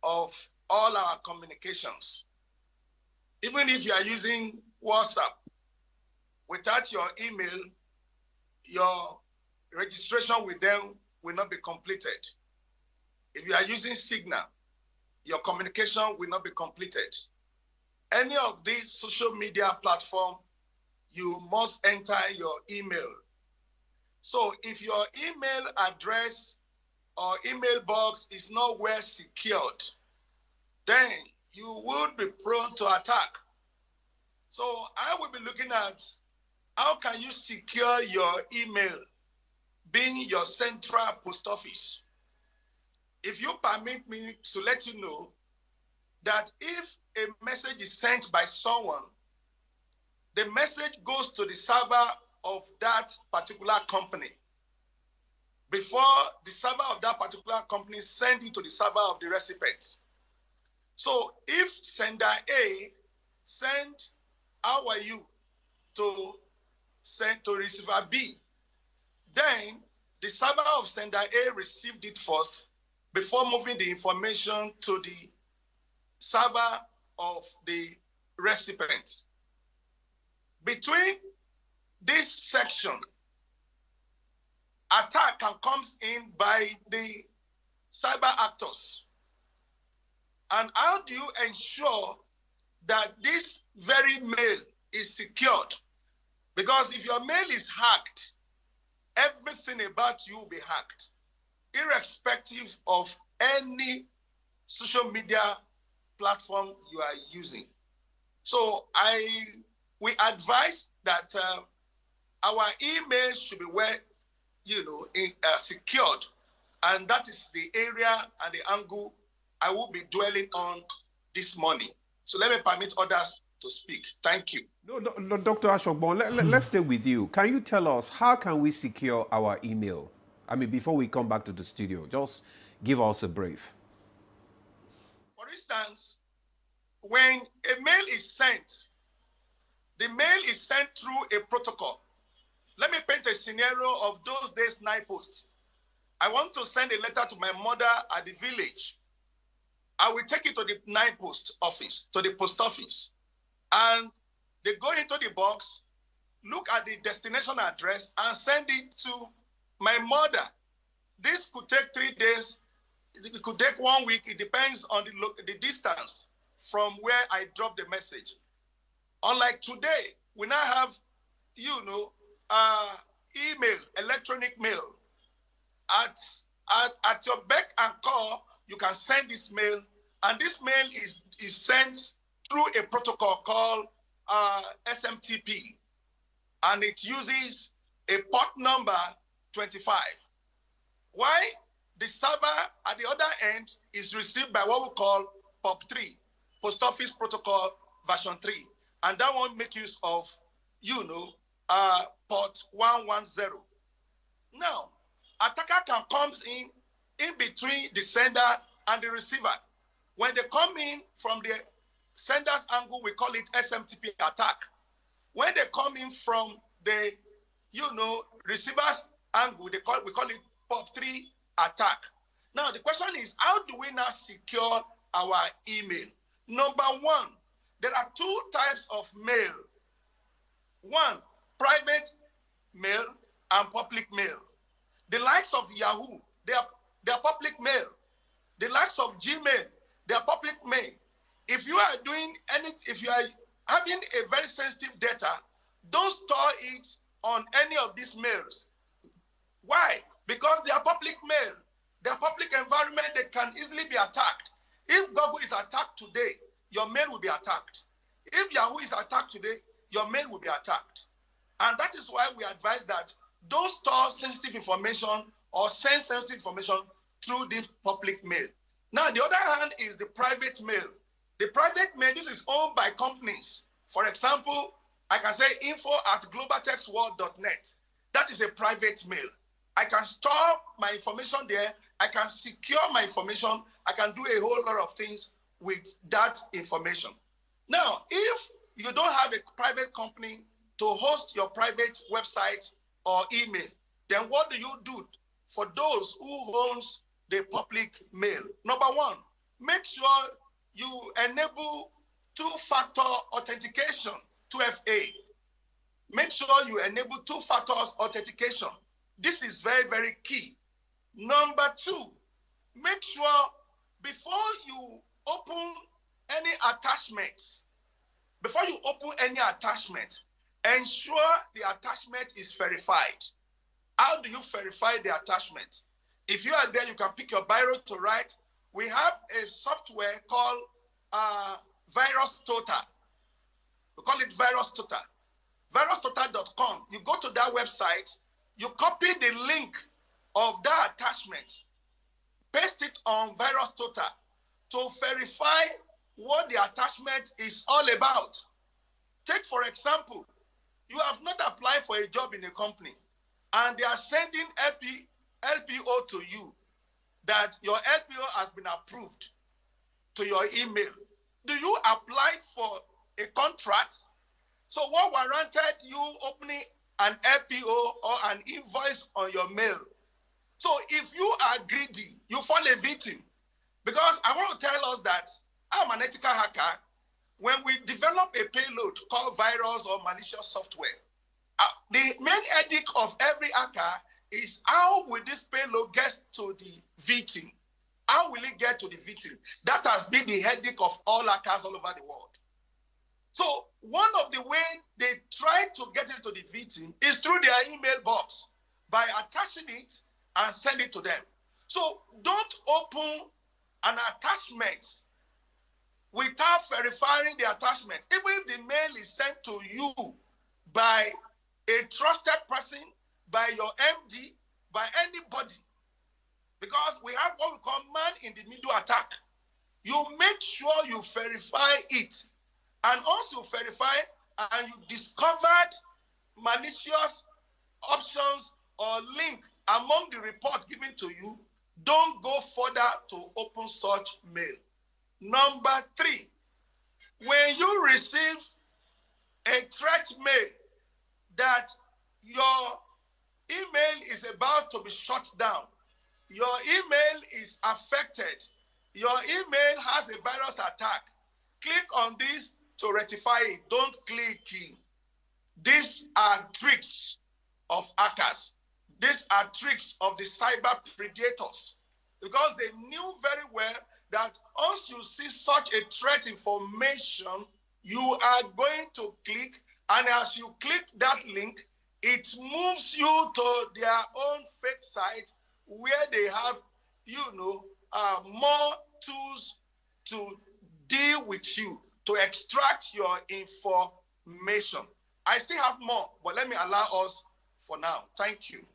of all our communications. Even if you are using WhatsApp, without your email, your registration with them will not be completed. If you are using Signal, your communication will not be completed. Any of these social media platforms, you must enter your email. So if your email address or email box is not well secured, then you would be prone to attack. So I will be looking at how can you secure your email being your central post office. If you permit me to let you know that if a message is sent by someone, the message goes to the server of that particular company before the server of that particular company send it to the server of the recipient. So if sender A send how are you to send to receiver B, then the server of sender A received it first before moving the information to the server of the recipient. Between this section, attack can come in by the cyber actors. And how do you ensure that this very mail is secured? Because if your mail is hacked, everything about you will be hacked, irrespective of any social media platform you are using. So we advise that our email should be well, secured, and that is the area and the angle I will be dwelling on this morning. So let me permit others to speak. Thank you. No, Dr. Ashokbon, let's stay with you. Can you tell us how can we secure our email? I mean, before we come back to the studio, just give us a brief. For instance, when a mail is sent, the mail is sent through a protocol. Let me paint a scenario of those days night post. I want to send a letter to my mother at the village. I will take it to the night post office, to the post office. And they go into the box, look at the destination address, and send it to my mother. This could take 3 days. It could take 1 week. It depends on the distance from where I drop the message. Unlike today, we now have, email, electronic mail. At your beck and call, you can send this mail, and this mail is sent through a protocol called SMTP, and it uses a port number 25. Why? The server at the other end is received by what we call POP3, Post Office Protocol version 3, and that one make use of, port 110. Now, attacker can come in between the sender and the receiver. When they come in from the sender's angle, we call it SMTP attack. When they come in from the, receiver's angle, we call it POP3 attack. Now, the question is, how do we now secure our email? Number one, there are 2 types of mail. One, private mail and public mail. The likes of Yahoo, they are public mail. The likes of Gmail, they are public mail. If you are doing anything, if you are having a very sensitive data, don't store it on any of these mails. Why? Because they are public mail. They are public environment, they can easily be attacked. If Google is attacked today, your mail will be attacked. If Yahoo is attacked today, your mail will be attacked. And that is why we advise that don't store sensitive information or send sensitive information through this public mail. Now, the other hand is the private mail. The private mail, this is owned by companies. For example, I can say info@globaltextworld.net. That is a private mail. I can store my information there. I can secure my information. I can do a whole lot of things with that information. Now, if you don't have a private company to host your private website or email, then what do you do for those who owns the public mail? Number one, make sure you enable 2-factor authentication, 2FA. Make sure you enable 2-factor authentication. This is very, very key. Number two, make sure before you open any attachments, ensure the attachment is verified. How do you verify the attachment? If you are there, you can pick your biro to write. We have a software called Virus Total. We call it Virus Total. VirusTotal.com. You go to that website, you copy the link of that attachment, paste it on Virus Total to verify what the attachment is all about. Take, for example, you have not applied for a job in a company, and they are sending LPO to you that your LPO has been approved to your email. Do you apply for a contract? So what warranted you opening an LPO or an invoice on your mail? So if you are greedy, you fall a victim. Because I want to tell us that I'm an ethical hacker. When we develop a payload called virus or malicious software, the main headache of every hacker is how will this payload get to the victim? How will it get to the victim? That has been the headache of all hackers all over the world. So one of the ways they try to get it to the victim is through their email box by attaching it and send it to them. So don't open an attachment without verifying the attachment. Even if the mail is sent to you by a trusted person, by your MD, by anybody, because we have what we call man-in-the-middle attack. You make sure you verify it. And also verify and you discovered malicious options or link among the reports given to you, don't go further to open such mail. Number 3, when you receive a threat mail that your email is about to be shut down, your email is affected, your email has a virus attack, click on this to rectify it. Don't click it. These are tricks of hackers. These are tricks of the cyber predators, because they knew very well that once you see such a threat information, you are going to click, and as you click that link, it moves you to their own fake site where they have, more tools to deal with you, to extract your information. I still have more, but let me allow us for now. Thank you.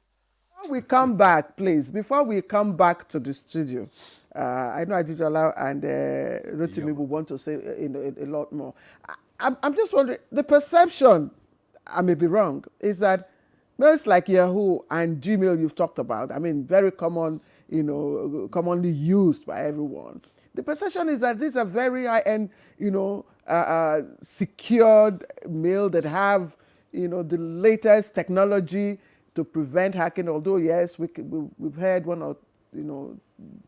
Before we come back, please, before we come back to the studio, I know Ajijola and Rotimi will want to say a lot more. I'm just wondering, the perception, I may be wrong, is that most like Yahoo and Gmail you've talked about, I mean, very common, commonly used by everyone. The perception is that these are very high-end, secured mail that have, the latest technology to prevent hacking. Although yes, we've heard one or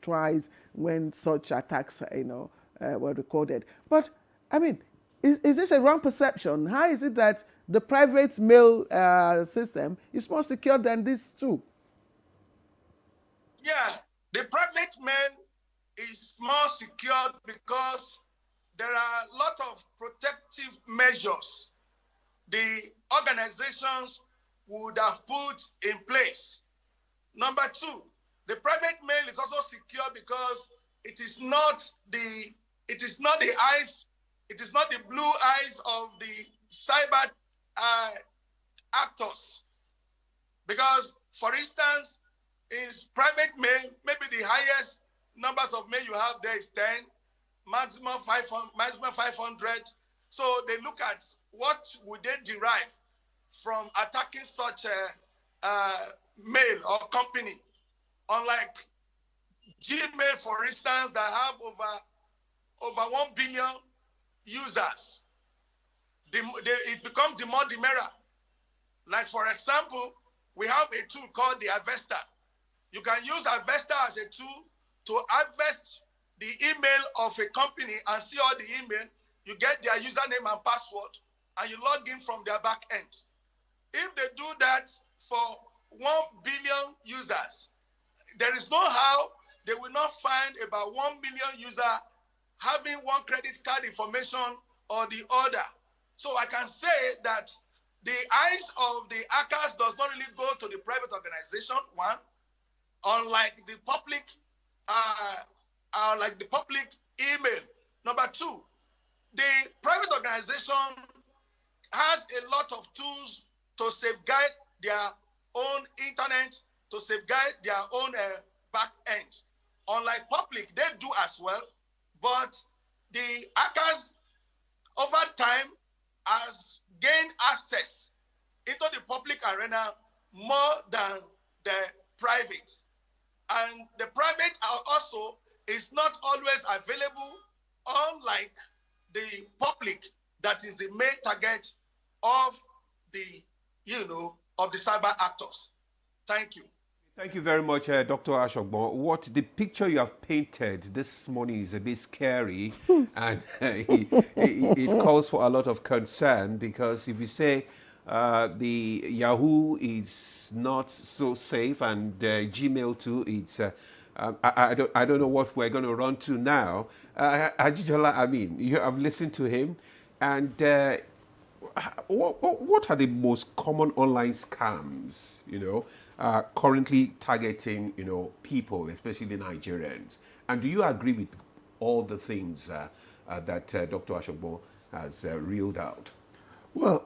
twice when such attacks were recorded. But I mean, is this a wrong perception? How is it that the private mail system is more secure than this too? Yeah, the private mail is more secured because there are a lot of protective measures the organizations would have put in place. Number 2, the private mail is also secure because it is not the blue eyes of the cyber actors. Because, for instance, in private mail, maybe the highest numbers of mail you have there is 10, maximum 500. So they look at what would they derive from attacking such a mail or company. Unlike Gmail, for instance, that have over 1 billion users, it becomes the more the merrier. Like, for example, we have a tool called the Harvester. You can use Harvester as a tool to harvest the email of a company and see all the email. You get their username and password, and you log in from their back end. If they do that for 1 billion users, there is no how they will not find about 1 million users having one credit card information or the other. So I can say that the eyes of the hackers does not really go to the private organization, one, unlike the public, email. Number two, the private organization has a lot of tools to safeguard their own internet, to safeguard their own back end. Unlike public, they do as well, but the hackers over time has gained access into the public arena more than the private. And the private also is not always available, unlike the public that is the main target of the, of the cyber actors. Thank you. Thank you very much, Dr. Ashogbo. What the picture you have painted this morning is a bit scary, and it calls for a lot of concern, because if you say the Yahoo is not so safe and Gmail too, it's I don't know what we're going to run to now. Ajijola, I mean, you have listened to him, and what are the most common online scams, currently targeting, people, especially Nigerians? And do you agree with all the things that Dr. Ashogbo has reeled out? Well,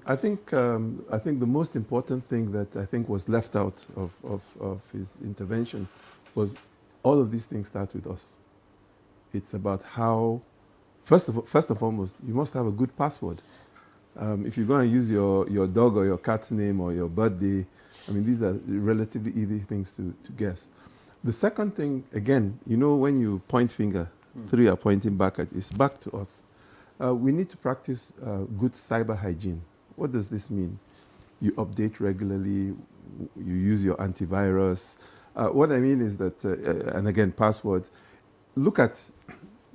I think the most important thing that I think was left out of his intervention was all of these things start with us. It's about how, first and foremost, you must have a good password. If you're going to use your dog or your cat's name or your birthday, I mean, these are relatively easy things to guess. The second thing, again, when you point finger, three are pointing back at, it's back to us. We need to practice good cyber hygiene. What does this mean? You update regularly, you use your antivirus. What I mean is that, and again, password, look at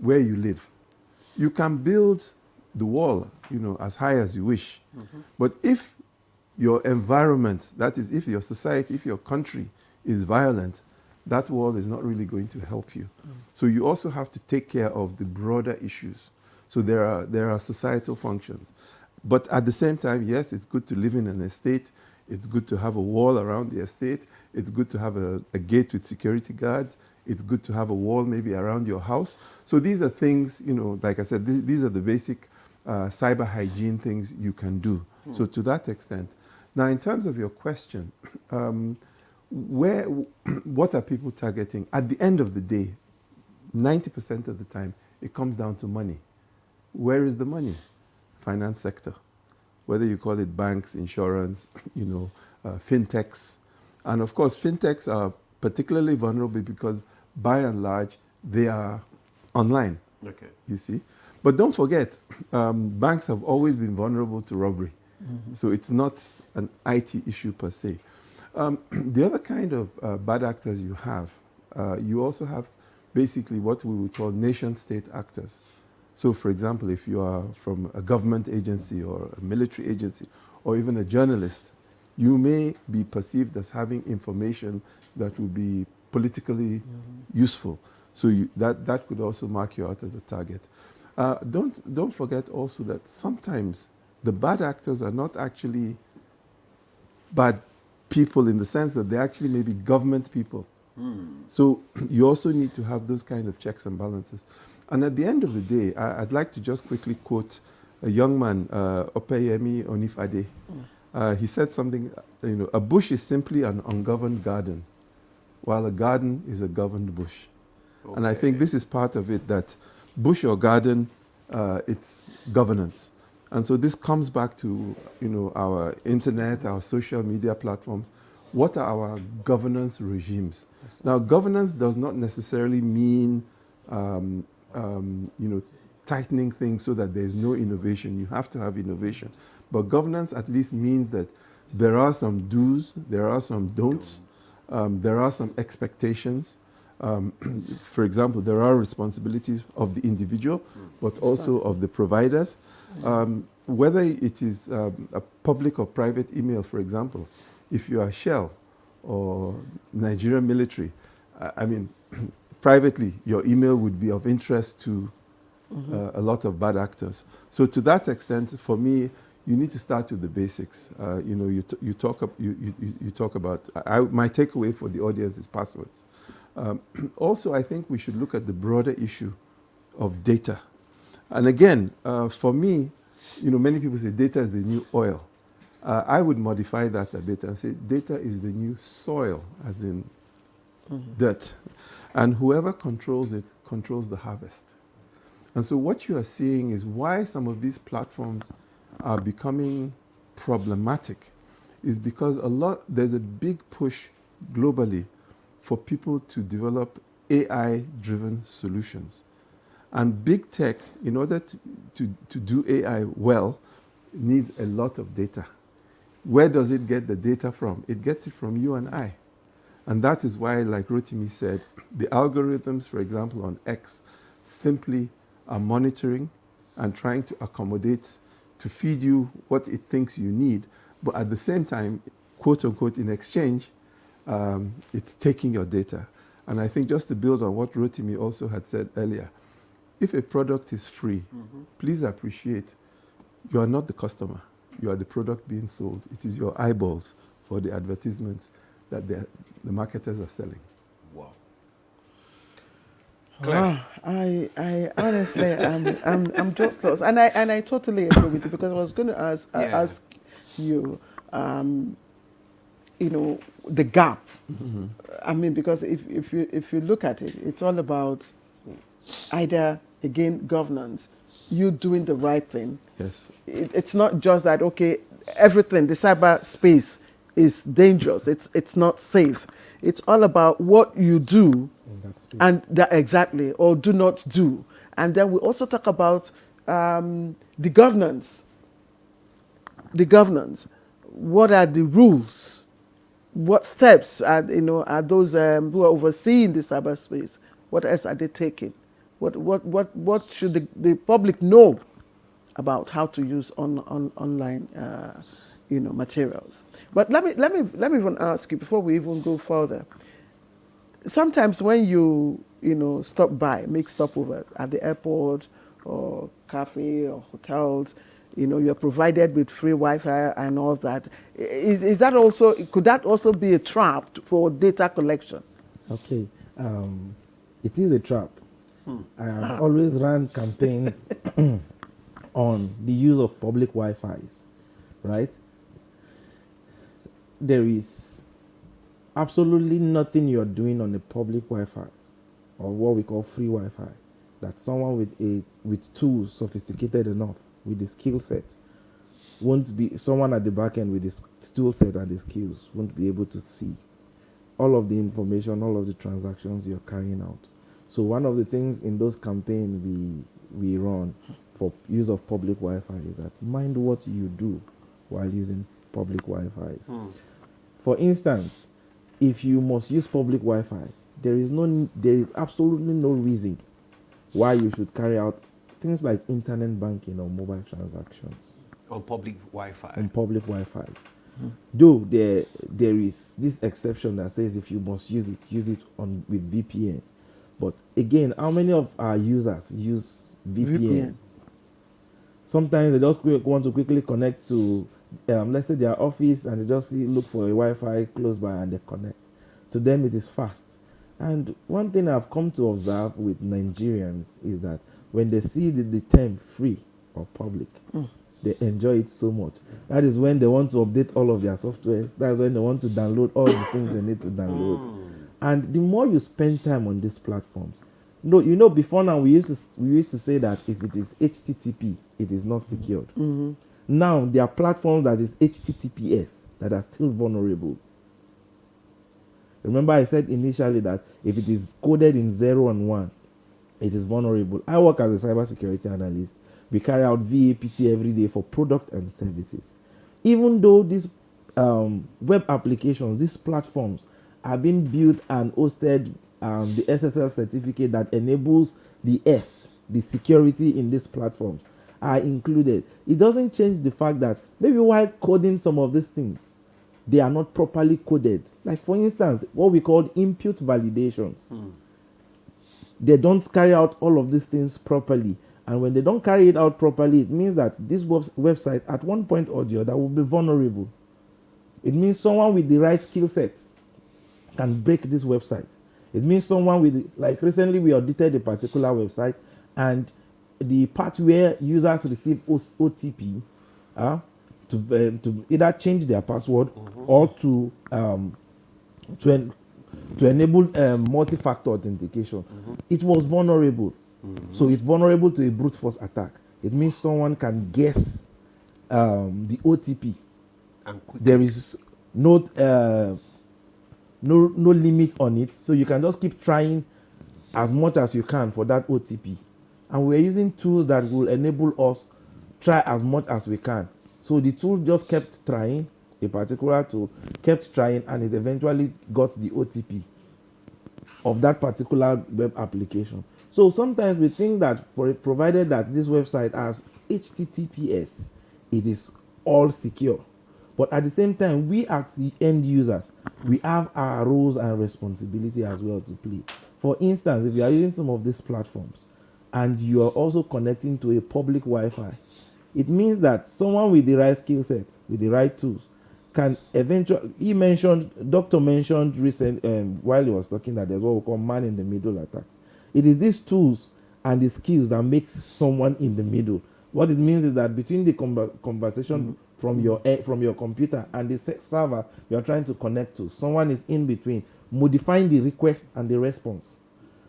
where you live. You can build the wall, as high as you wish. But if your environment, that is, if your society, if your country is violent, that wall is not really going to help you. So you also have to take care of the broader issues. So there are societal functions. But at the same time, yes, it's good to live in an estate. It's good to have a wall around the estate. It's good to have a gate with security guards. It's good to have a wall maybe around your house. So these are things, like I said, these are the basic cyber hygiene things you can do. So to that extent. Now, in terms of your question, what are people targeting? At the end of the day, 90% of the time, it comes down to money. Where is the money? Finance sector. Whether you call it banks, insurance, fintechs. And of course, fintechs are particularly vulnerable because by and large, they are online. Okay. You see? But don't forget, banks have always been vulnerable to robbery. So it's not an IT issue per se. The other kind of bad actors you have, you also have basically what we would call nation-state actors. So for example, if you are from a government agency or a military agency or even a journalist, you may be perceived as having information that will be politically useful. So that could also mark you out as a target. Don't forget also that sometimes the bad actors are not actually bad people in the sense that they actually may be government people. So you also need to have those kind of checks and balances. And at the end of the day, I'd like to just quickly quote a young man, Opeyemi Onifade. He said something, a bush is simply an ungoverned garden, while a garden is a governed bush. Okay. And I think this is part of it, that bush or garden, it's governance. And so this comes back to, our internet, our social media platforms. What are our governance regimes? Now, governance does not necessarily mean, tightening things so that there's no innovation. You have to have innovation. But governance at least means that there are some do's, there are some don'ts, there are some expectations. For example, there are responsibilities of the individual, but also of the providers. Whether it is a public or private email, for example, if you are Shell or Nigerian military, privately, your email would be of interest to a lot of bad actors. So to that extent, for me, you need to start with the basics. You talk about, my takeaway for the audience is passwords. Also, I think we should look at the broader issue of data. And again, for me, many people say data is the new oil. I would modify that a bit and say data is the new soil, as in dirt. And whoever controls it controls the harvest. And so what you are seeing is why some of these platforms are becoming problematic is because there's a big push globally for people to develop AI-driven solutions. And big tech, in order to do AI well, needs a lot of data. Where does it get the data from? It gets it from you and I. And that is why, like Rotimi said, the algorithms, for example, on X, simply are monitoring and trying to accommodate to feed you what it thinks you need. But at the same time, quote unquote, in exchange, it's taking your data. And I think just to build on what Rotimi also had said earlier, if a product is free, please appreciate you are not the customer. You are the product being sold. It is your eyeballs for the advertisements that the marketers are selling. Wow. Wow, I honestly, I'm just lost, and I totally agree with you, because I was going to ask you, the gap. I mean, because if you look at it, it's all about either, again, governance, you doing the right thing. Yes. It's not just that, okay, everything, the cyberspace is dangerous. It's not safe. It's all about what you do and that exactly, or do not do. And then we also talk about the governance. The governance. What are the rules? What steps are those who are overseeing the cyberspace? What else are they taking? What should the public know about how to use online materials? But let me even ask you before we even go further. Sometimes when you make stopovers at the airport or cafe or hotels, you're provided with free Wi-Fi and all that. Could that also be a trap for data collection? Okay, it is a trap. I have always run campaigns on the use of public Wi-Fis, right? There is absolutely nothing you're doing on a public Wi-Fi, or what we call free Wi-Fi, that someone with tools sophisticated enough, with the skill set, won't be, someone at the back end with the tool set and the skills won't be able to see all of the information, all of the transactions you're carrying out. So one of the things in those campaigns we run for use of public Wi-Fi is that mind what you do while using public Wi-Fis. For instance, if you must use public Wi-Fi, there is absolutely no reason why you should carry out things like internet banking or mobile transactions on public Wi-Fi. On public Wi-Fis. Though there is this exception that says if you must use it with VPN. But again, how many of our users use VPNs? Sometimes they just want to quickly connect to, let's say, their office, and they just look for a Wi-Fi close by and they connect. To them, it is fast. And one thing I've come to observe with Nigerians is that when they see the term free or public, they enjoy it so much. That is when they want to update all of their softwares. That's when they want to download all the things they need to download. And the more you spend time on these platforms, before now we used to say that if it is HTTP, it is not secured. Now there are platforms that is HTTPS that are still vulnerable. Remember I said initially that if it is coded in 0 and 1, it is vulnerable. I work as a cybersecurity analyst. We carry out VAPT every day for product and services. Even though these web applications, these platforms are being built and hosted, the SSL certificate that enables the security in these platforms are included. It doesn't change the fact that maybe while coding some of these things, they are not properly coded. Like for instance, what we call input validations. They don't carry out all of these things properly. And when they don't carry it out properly, it means that this website at one point or the other will be vulnerable. It means someone with the right skill set can break this website. It means someone with, like recently we audited a particular website, and the part where users receive OTP to either change their password or to enable multi-factor authentication, it was vulnerable. So it's vulnerable to a brute force attack. It means someone can guess the OTP. There is no limit on it, so you can just keep trying as much as you can for that OTP. And we're using tools that will enable us try as much as we can. So the tool just kept trying, a particular tool kept trying, and it eventually got the OTP of that particular web application. So sometimes we think that provided that this website has HTTPS, it is all secure. But at the same time, we as the end users, we have our roles and responsibility as well to play. For instance, if you are using some of these platforms and you are also connecting to a public Wi-Fi, it means that someone with the right skill set, with the right tools, can eventually, Doctor mentioned recent, while he was talking, that there's what we call man in the middle attack. It is these tools and the skills that makes someone in the middle. What it means is that between the conversation from your computer and the server you're trying to connect to, someone is in between, modifying the request and the response.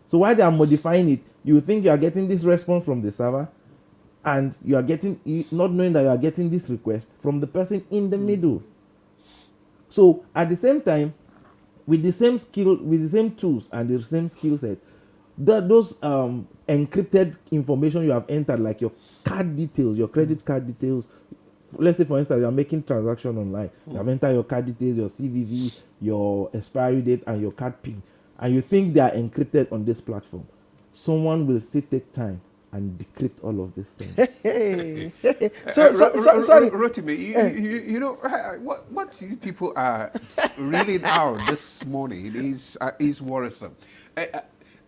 So while they are modifying it, you think you are getting this response from the server, and you are getting, not knowing that you are getting this request from the person in the middle. So at the same time, with the same skill, with the same tools and the same skill set, those encrypted information you have entered, like your card details, your credit card details. Let's say, for instance, you are making transaction online. You have entered your card details, your CVV, your expiry date, and your card PIN, and you think they are encrypted on this platform. Someone will still take time and decrypt all of these things. Sorry, Rotimi, you know what you people are reeling out this morning is worrisome.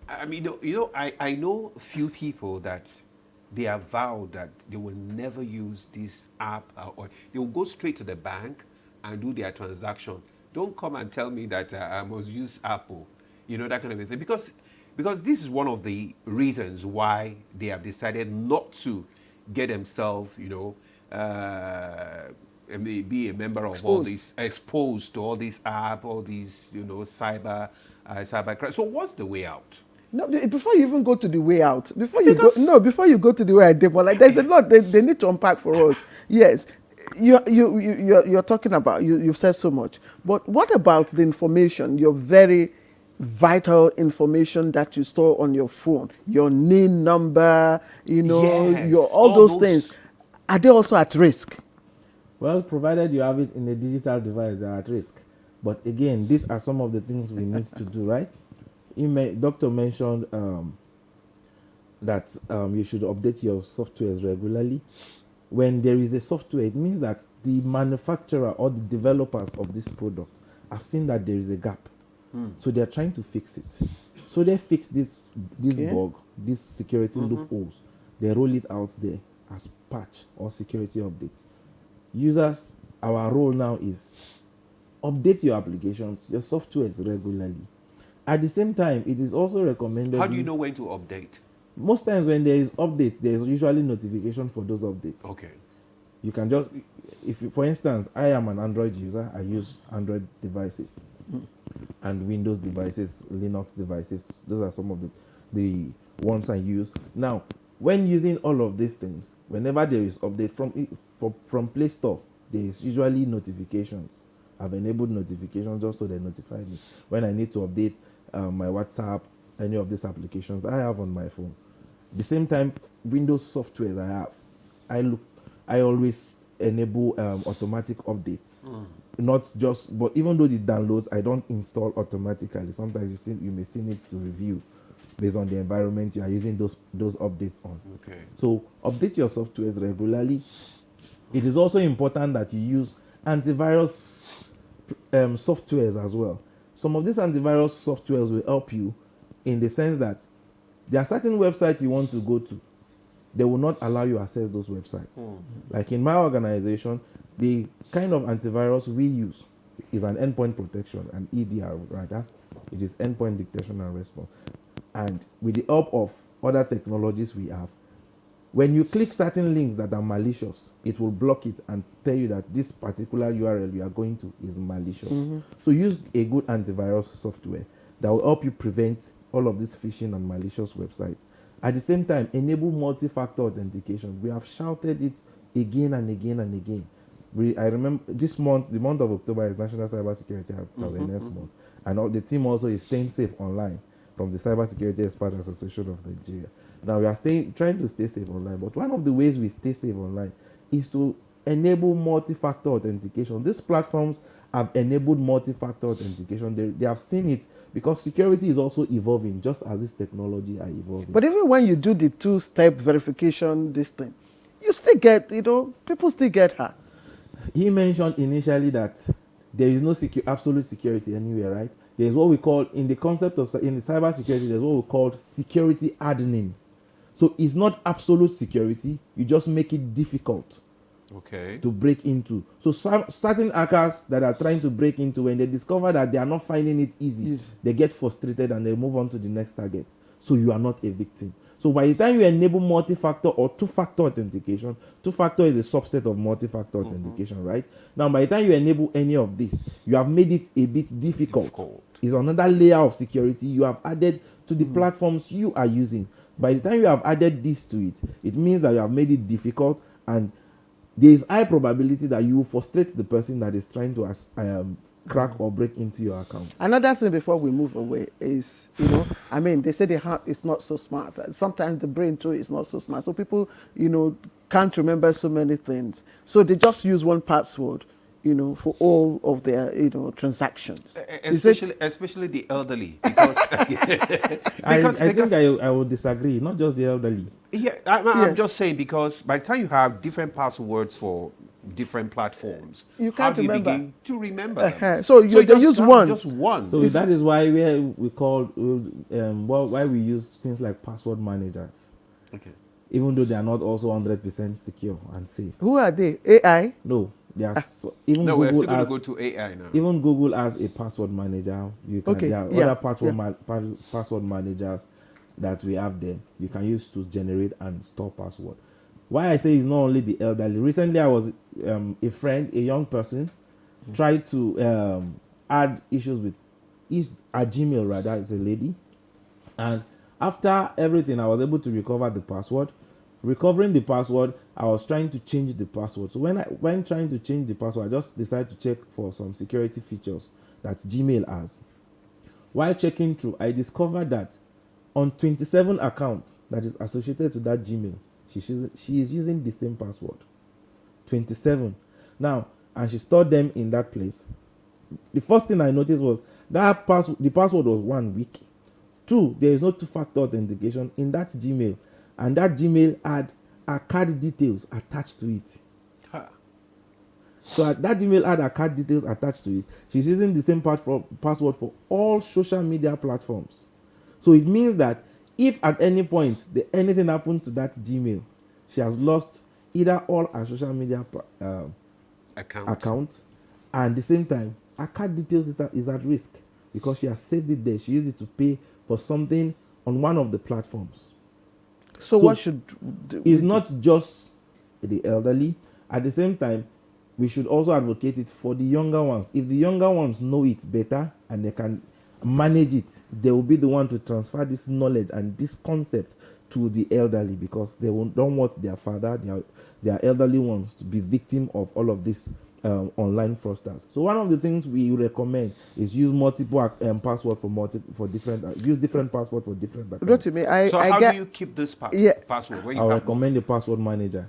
I mean, I know few people that they have vowed that they will never use this app, or they will go straight to the bank and do their transaction. Don't come and tell me that I must use Apple, that kind of thing. Because this is one of the reasons why they have decided not to get themselves, be a member of all these, exposed to all these apps, all these, cyber crime. So what's the way out? No, before you even go to the way out, before you go to the way out, like there's a lot they need to unpack for us. Yes, you're talking about, you've said so much, but what about the information, your very vital information that you store on your phone, your NIN number, your all those things, are they also at risk? Well, provided you have it in a digital device, they're at risk. But again, these are some of the things we need to do, right? Doctor mentioned that you should update your softwares regularly. When there is a software, it means that the manufacturer or the developers of this product have seen that there is a gap. So they're trying to fix it. So they fix this bug, these security loopholes. They roll it out there as patch or security update. Users, our role now is update your applications, your softwares regularly. At the same time, it is also recommended. How do you know when to update? Most times when there is update, there is usually notification for those updates. Okay. You can just, for instance, I am an Android user. I use Android devices and Windows devices, Linux devices. Those are some of the ones I use. Now, when using all of these things, whenever there is update from Play Store, there is usually notifications. I've enabled notifications just so they notify me when I need to update my WhatsApp, any of these applications I have on my phone. The same time, Windows software I always enable automatic updates. Not just, but even though it downloads, I don't install automatically. Sometimes you may still need to review based on the environment you are using those updates on. Okay. So update your softwares regularly. It is also important that you use antivirus softwares as well. Some of these antivirus softwares will help you in the sense that there are certain websites you want to go to. they will not allow you access those websites. Like in my organization, the kind of antivirus we use is an endpoint protection, an EDR rather. It is endpoint detection and response. And with the help of other technologies we have, when you click certain links that are malicious, it will block it and tell you that this particular URL you are going to is malicious. So use a good antivirus software that will help you prevent all of this phishing and malicious websites. At the same time, enable multi-factor authentication. We have shouted it again and again and again. I remember this month, the month of October, is National Cybersecurity Awareness Month. And the team also is staying safe online from the Cybersecurity Experts Association of Nigeria. Now we are trying to stay safe online, but one of the ways we stay safe online is to enable multi-factor authentication. These platforms have enabled multi-factor authentication. They have seen it because security is also evolving, just as this technology are evolving. But even when you do the two-step verification, this thing, you still get, people still get hacked. He mentioned initially that there is no absolute security anywhere, right? There's what we call, in the concept of, in the cyber security, there's what we call security hardening. So it's not absolute security, you just make it difficult to break into. So certain hackers that are trying to break into, when they discover that they are not finding it easy, they get frustrated and they move on to the next target. So you are not a victim. So by the time you enable multi-factor or two-factor authentication, two-factor is a subset of multi-factor authentication, right? Now, by the time you enable any of this, you have made it a bit difficult. It's another layer of security you have added to the platforms you are using. By the time you have added this to it, it means that you have made it difficult, and there is high probability that you will frustrate the person that is trying to crack or break into your account. Another thing before we move away is, they say the heart is not so smart. Sometimes the brain too is not so smart. So people, can't remember so many things. So they just use one password, for all of their, transactions. Especially the elderly, because I think I would disagree. Not just the elderly. Yeah, I'm just saying, because by the time you have different passwords for different platforms, you can't remember. Begin to remember them? So they use one. Just one. So that is why we call why we use things like password managers. Okay. Even though they are not also 100% secure and safe. Who are they? AI? No, they are. We're still going to go to AI now. Even Google has a password manager. There are other password managers that we have there. You can use to generate and store password. Why I say it's not only the elderly. Recently, I was a young person, tried to add issues with a Gmail rather. It's a lady, and after everything, I was able to recover the password. Recovering the password, I was trying to change the password. So when trying to change the password, I just decided to check for some security features that Gmail has. While checking through, I discovered that on 27 accounts that is associated to that Gmail, she is using the same password. 27. Now, and she stored them in that place. The first thing I noticed was that the password was 1 week. 2, there is no two-factor authentication in that Gmail, and that Gmail had her card details attached to it. So that Gmail had her card details attached to it. She's using the same password for all social media platforms. So it means that if at any point anything happened to that Gmail, she has lost either all her social media account, and at the same time, her card details is at risk because she has saved it there. She used it to pay for something on one of the platforms. So what should it's not just the elderly. At the same time, we should also advocate it for the younger ones. If the younger ones know it better and they can manage it, they will be the one to transfer this knowledge and this concept to the elderly, because they don't want their father, their elderly ones, to be victim of all of this online fraudsters. So one of the things we recommend is use multiple password for different use different password for different accounts. How do you keep this password? When I recommend a password manager.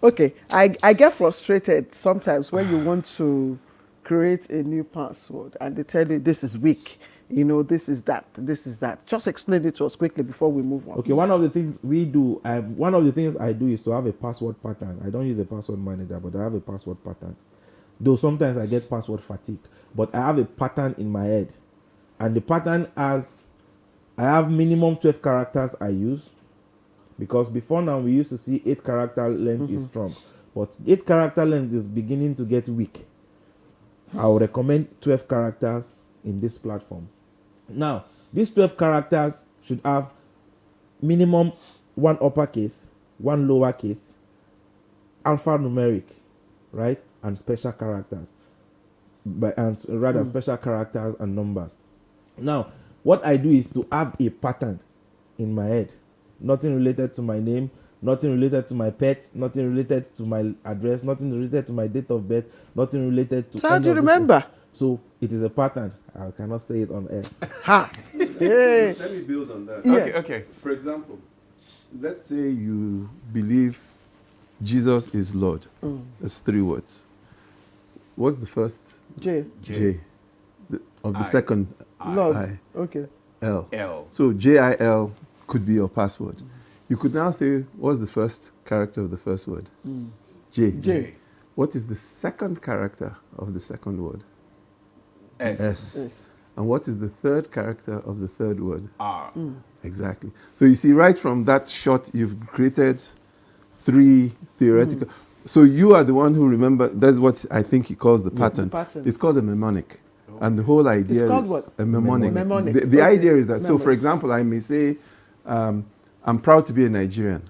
Okay, I get frustrated sometimes when you want to create a new password and they tell you this is weak, this is that. Just explain it to us quickly before we move on. Okay, one of the things I do is to have a password pattern. I don't use a password manager, but I have a password pattern. Though sometimes I get password fatigue, but I have a pattern in my head, and the pattern I have minimum 12 characters I use. Because before now, we used to see 8-character length is strong. But 8-character length is beginning to get weak. I would recommend 12 characters in this platform. Now, these 12 characters should have minimum 1 uppercase, 1 lowercase, alphanumeric, right? And special characters. Special characters and numbers. Now, what I do is to have a pattern in my head. Nothing related to my name, nothing related to my pets, nothing related to my address, nothing related to my date of birth, nothing related to. So how do you remember? So it is a pattern. I cannot say it on air. Ha! Hey. Let me build on that. Yeah. Okay. For example, let's say you believe Jesus is Lord. That's 3 words. What's the first? J. J. Of the I. second, Lord. I. Okay. L. L. So JIL could be your password. You could now say, what's the first character of the first word? J. J. What is the second character of the second word? S. S. And what is the third character of the third word? R. Exactly. So you see, right from that shot, you've created 3 theoretical. So you are the one who remember. That's what I think he calls the pattern. pattern. It's called a mnemonic. And the whole idea It's called is what? a mnemonic. Mnemonic. The Okay. idea is that, so for Memory. example, I may say, I'm proud to be a Nigerian,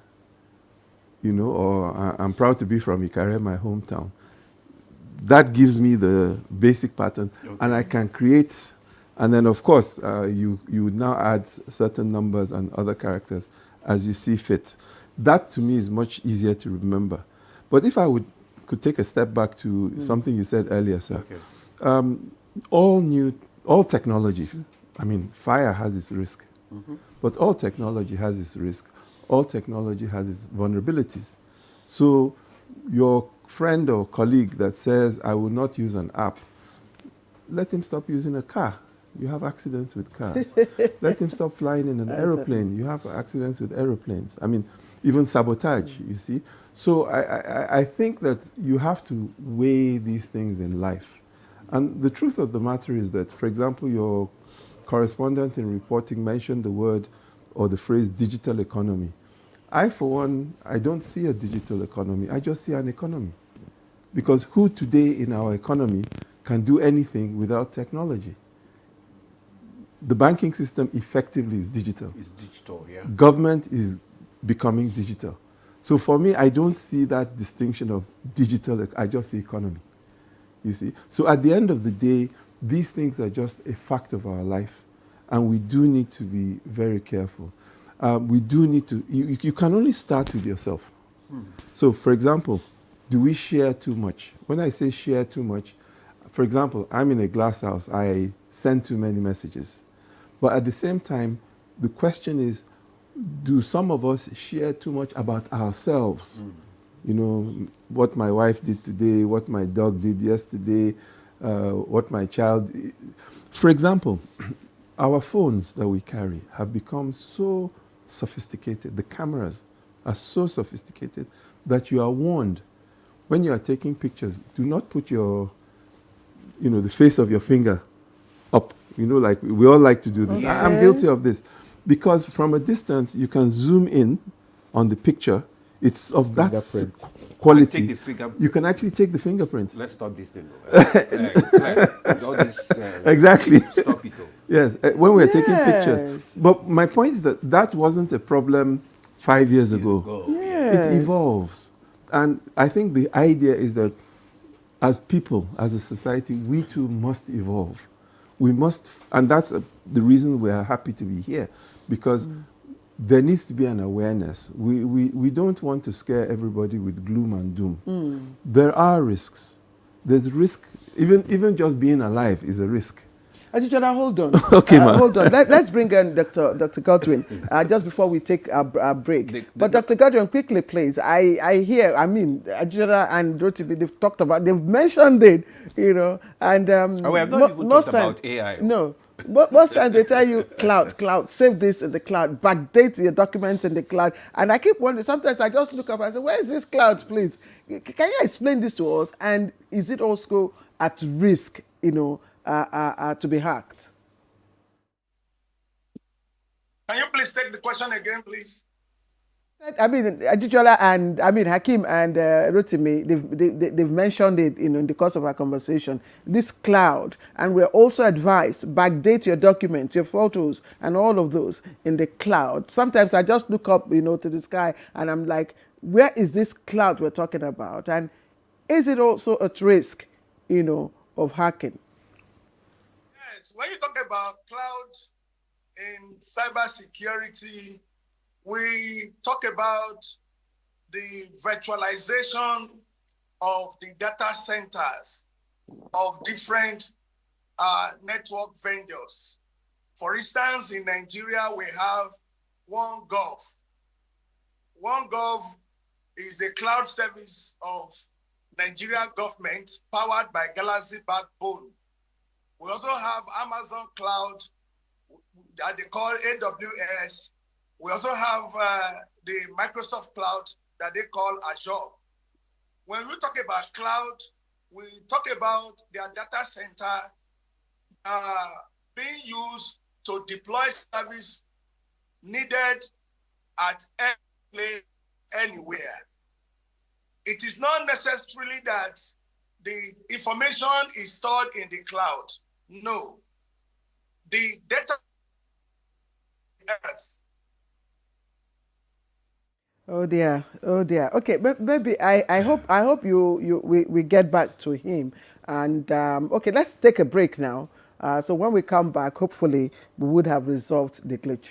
or I'm proud to be from Ikare, my hometown. That gives me the basic pattern, and I can create, and then of course, you would now add certain numbers and other characters as you see fit. That to me is much easier to remember. But if I could take a step back to something you said earlier, sir. Okay. All technology, I mean, fire has its risk, but all technology has its risk. All technology has its vulnerabilities. So your friend or colleague that says, I will not use an app, let him stop using a car. You have accidents with cars. Let him stop flying in an aeroplane. You have accidents with aeroplanes. I mean, even sabotage, you see. So I think that you have to weigh these things in life. And the truth of the matter is that, for example, your correspondent in reporting mentioned the word or the phrase digital economy. I, for one, I don't see a digital economy. I just see an economy. Because who today in our economy can do anything without technology? The banking system effectively is digital. It's digital, yeah. Government is becoming digital. So for me, I don't see that distinction of digital, I just see economy. You see? So at the end of the day, these things are just a fact of our life, and we do need to be very careful. We do need to, you can only start with yourself. So for example, do we share too much? When I say share too much, for example, I'm in a glass house, I send too many messages. But at the same time, the question is, do some of us share too much about ourselves? What my wife did today, what my dog did yesterday, what my child... For example, our phones that we carry have become so sophisticated. The cameras are so sophisticated that you are warned. When you are taking pictures, do not put the face of your finger up. Like we all like to do this. Okay. I'm guilty of this. Because from a distance, you can zoom in on the picture. It's of that quality. You can actually take the fingerprints. Let's stop this thing. All this, exactly. Stop it. Yes, when we're taking pictures. But my point is that wasn't a problem 5 years ago. Yes. It evolves. And I think the idea is that as people, as a society, we too must evolve. We must, and that's the reason we are happy to be here, because there needs to be an awareness. We don't want to scare everybody with gloom and doom. There are risks. There's risk, even just being alive is a risk. Ajijana, hold on. Okay, ma'am. Hold on. Let's bring in Dr. Godwin just before we take our break. But Dr. Godwin, quickly, please. I hear, Ajijana and Rotibi, they've mentioned it, and... we have not even talked about AI. No. Most times they tell you, cloud, save this in the cloud, backdate your documents in the cloud. And I keep wondering, sometimes I just look up and say, where is this cloud, please? Can you explain this to us? And is it also at risk, to be hacked? Can you please take the question again, please? I mean, Ajijola and Hakim and Rotimi, they've mentioned it, in the course of our conversation. This cloud, and we're also advised backdate your documents, your photos, and all of those in the cloud. Sometimes I just look up, to the sky, and I'm like, where is this cloud we're talking about? And is it also at risk, of hacking? Yes, when you talk about cloud in cybersecurity, we talk about the virtualization of the data centers of different network vendors. For instance, in Nigeria, we have OneGov. OneGov is a cloud service of Nigerian government powered by Galaxy Backbone. We also have Amazon Cloud that they call AWS. We also have the Microsoft Cloud that they call Azure. When we talk about cloud, we talk about their data center being used to deploy service needed at any place, anywhere. It is not necessarily that the information is stored in the cloud. No. The data earth. Oh dear. Okay, but maybe I hope we get back to him. And okay, let's take a break now. So when we come back, hopefully we would have resolved the glitch.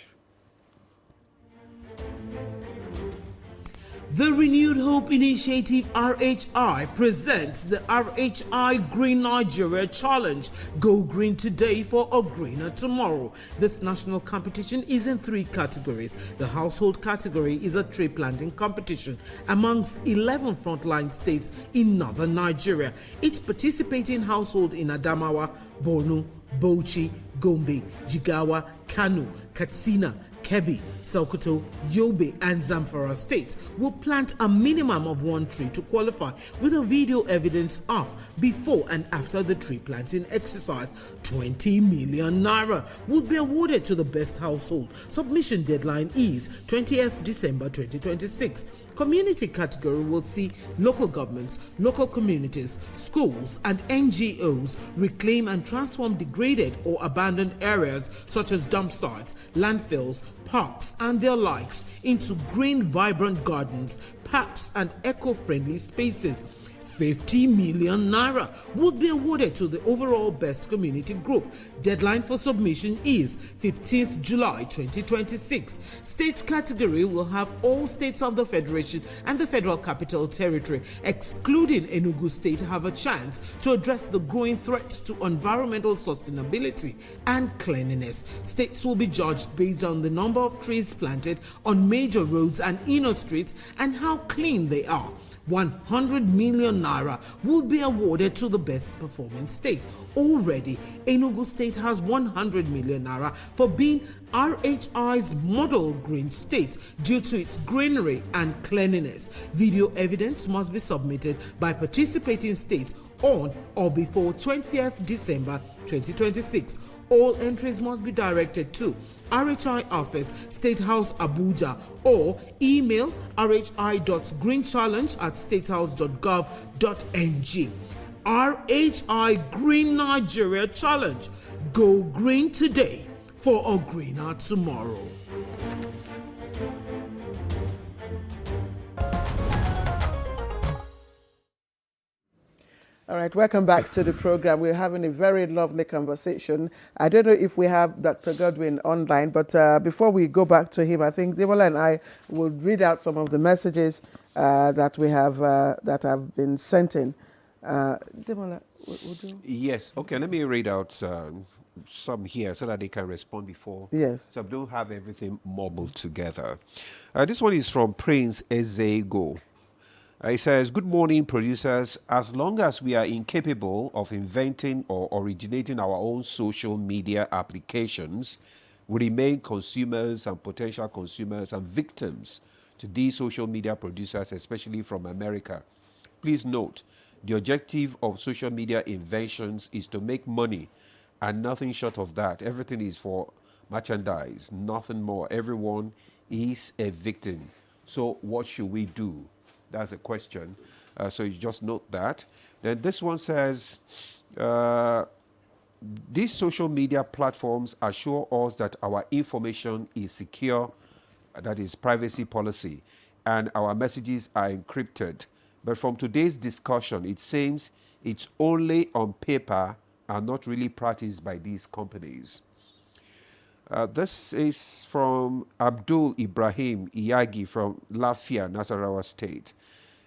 The Renewed Hope Initiative RHI presents the RHI Green Nigeria Challenge. Go green today for a greener tomorrow. This national competition is in 3 categories. The household category is a tree planting competition amongst 11 frontline states in northern Nigeria. Each participating household in Adamawa, Borno, Bauchi, Gombe, Jigawa, Kano, Katsina, Kebbi, Sokoto, Yobe, and Zamfara states will plant a minimum of 1 tree to qualify, with a video evidence of before and after the tree planting exercise. 20 million naira will be awarded to the best household. Submission deadline is 20th December 2026. Community category will see local governments, local communities, schools, and NGOs reclaim and transform degraded or abandoned areas such as dump sites, landfills, parks, and their likes into green, vibrant gardens, parks, and eco-friendly spaces. 50 million naira would be awarded to the overall best community group. Deadline for submission is 15th July 2026. State category will have all states of the Federation and the Federal Capital Territory, excluding Enugu State, have a chance to address the growing threats to environmental sustainability and cleanliness. States will be judged based on the number of trees planted on major roads and inner streets and how clean they are. 100 million naira will be awarded to the best performing state. Already, Enugu State has 100 million naira for being RHI's model green state due to its greenery and cleanliness. Video evidence must be submitted by participating states on or before 20th December 2026. All entries must be directed to RHI Office, State House, Abuja, or email rhi.greenchallenge@statehouse.gov.ng. RHI Green Nigeria Challenge. Go green today for a greener tomorrow. All right, welcome back to the program. We're having a very lovely conversation. I don't know if we have Dr. Godwin online, but before we go back to him, I think Demola and I will read out some of the messages that we have that have been sent in. Demola, would you? Yes. Okay, let me read out some here so that they can respond before. Yes. So I don't have everything mobbled together. This one is from Prince Ezego. He says, good morning, producers. As long as we are incapable of inventing or originating our own social media applications, we remain consumers and potential consumers and victims to these social media producers, especially from America. Please note, the objective of social media inventions is to make money and nothing short of that. Everything is for merchandise, nothing more. Everyone is a victim So what should we do? That's a question. So you just note that. Then this one says, these social media platforms assure us that our information is secure, that is privacy policy, and our messages are encrypted. But from today's discussion, it seems it's only on paper and not really practiced by these companies. This is from Abdul Ibrahim Iyagi from Lafia, Nasarawa State.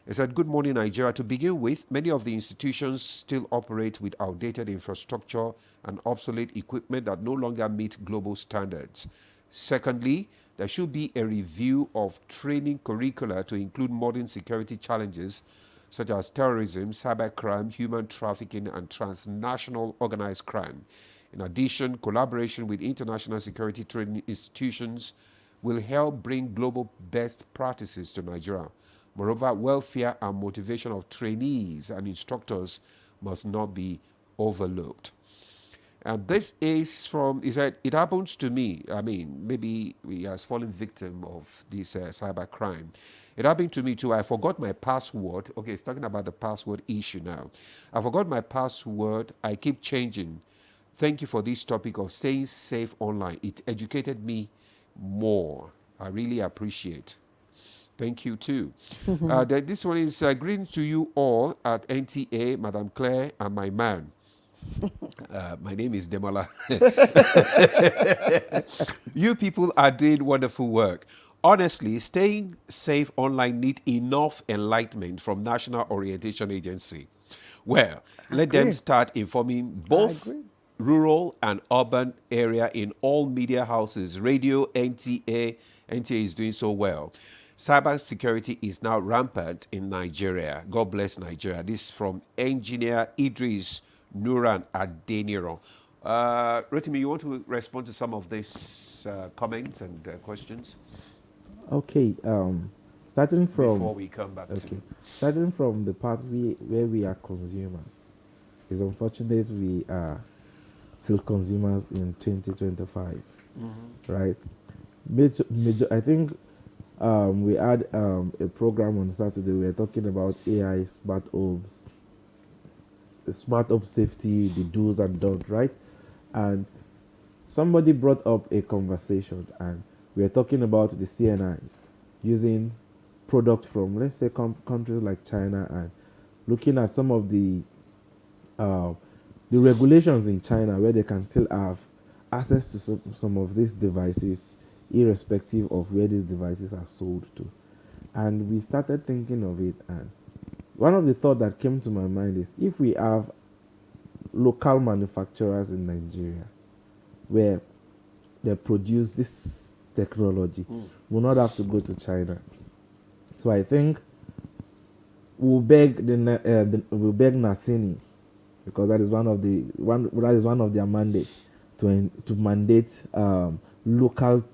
He said, good morning, Nigeria. To begin with, many of the institutions still operate with outdated infrastructure and obsolete equipment that no longer meet global standards. Secondly, there should be a review of training curricula to include modern security challenges such as terrorism, cybercrime, human trafficking, and transnational organized crime. In addition, collaboration with international security training institutions will help bring global best practices to Nigeria. Moreover, welfare and motivation of trainees and instructors must not be overlooked. And this is from, he said, it happens to me. I mean, maybe he has fallen victim of this cyber crime. It happened to me too. I forgot my password. Okay, it's talking about the password issue now. I forgot my password. I keep changing. Thank you for this topic of staying safe online. It educated me more. I really appreciate. Thank you too. This one is greetings to you all at NTA, Madam Claire, and my man. My name is Demola. You people are doing wonderful work. Honestly, staying safe online need enough enlightenment from National Orientation Agency. Well, let them start informing both rural and urban area in all media houses. Radio, NTA is doing so well. Cyber security is now rampant in Nigeria. God bless Nigeria. This is from engineer Idris Nuran Adeniro. Rotimi, you want to respond to some of these comments and questions? Okay. Starting from before we come back to starting from the part where we are consumers, it's unfortunate we are still consumers in 2025, right? I think we had a program on Saturday. We were talking about AI, smart homes, smart home safety, the do's and don'ts, right? And somebody brought up a conversation, and we were talking about the CNIs using products from, let's say, countries like China, and looking at some of the regulations in China where they can still have access to some of these devices, irrespective of where these devices are sold to. And we started thinking of it, and one of the thoughts that came to my mind is, if we have local manufacturers in Nigeria where they produce this technology, we'll not have to go to China. So I think we'll beg we'll beg Nasini, because that is one of their mandates, to mandate local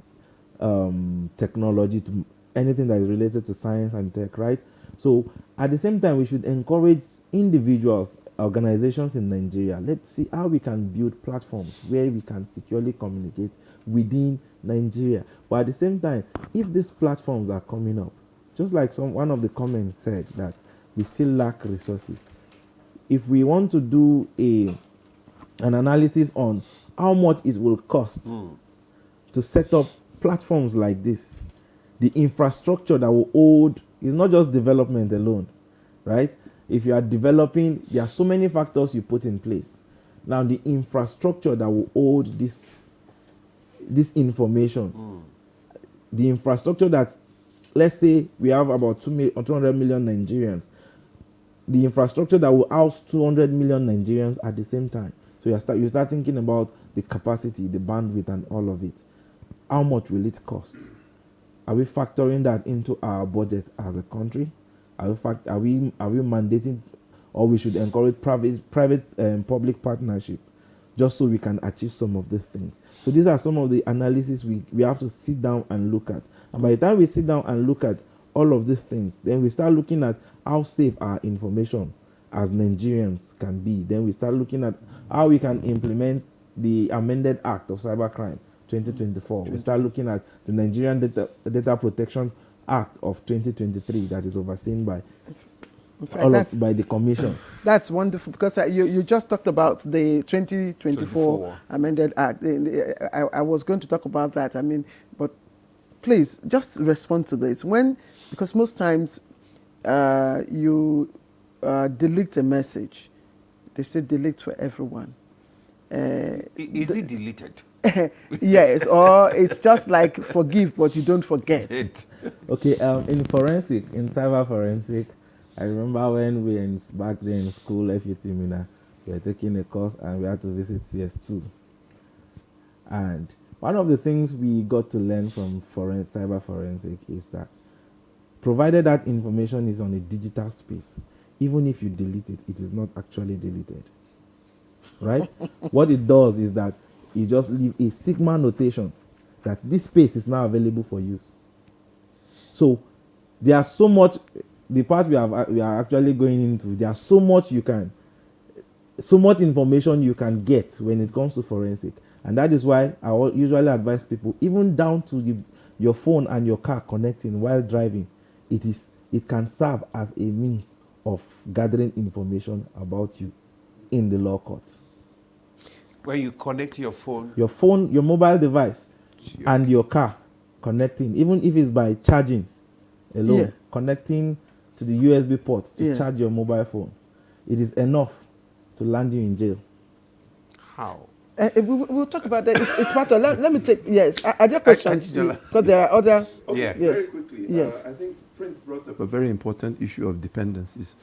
technology, to anything that is related to science and tech, right? So at the same time, we should encourage individuals, organizations in Nigeria. Let's see how we can build platforms where we can securely communicate within Nigeria. But at the same time, if these platforms are coming up, just like one of the comments said, that we still lack resources. If we want to do an analysis on how much it will cost to set up platforms like this, the infrastructure that will hold, is not just development alone, right? If you are developing, there are so many factors you put in place. Now, the infrastructure that will hold this information, the infrastructure that, let's say we have about 200 million Nigerians, the infrastructure that will house 200 million Nigerians at the same time. So you start thinking about the capacity, the bandwidth, and all of it. How much will it cost? Are we factoring that into our budget as a country? Are we mandating, or we should encourage private public partnership, just so we can achieve some of these things? So these are some of the analysis we have to sit down and look at. And by the time we sit down and look at all of these things, then we start looking at how safe our information as Nigerians can be. Then we start looking at how we can implement the amended Act of Cybercrime 2024. We start looking at the Nigerian Data Protection Act of 2023 that is overseen by In fact, by the Commission. That's wonderful, because you just talked about the 2024 amended act. I was going to talk about that. I mean, but please just respond to this. Because most times you delete a message, they say delete for everyone. Is it deleted? Yes, or it's just like forgive, but you don't forget. Okay, in cyber forensic, I remember when we were back then in school, FUT Mina, we were taking a course and we had to visit CS2. And one of the things we got to learn from cyber forensic is that provided that information is on a digital space, even if you delete it, it is not actually deleted. Right? What it does is that it just leave a sigma notation that this space is now available for use. So there's so much, the part we are actually going into, there's so much information you can get when it comes to forensic. And that is why I usually advise people, even down to your phone and your car connecting while driving, it can serve as a means of gathering information about you in the law court. When you connect your phone, your mobile device, and your car connecting, even if it's by charging alone, connecting to the USB port to charge your mobile phone, it is enough to land you in jail. How? We'll talk about that. It's part of. Let me take other questions because there are other. Okay, very quickly. I think Prince brought up a very important issue of dependencies.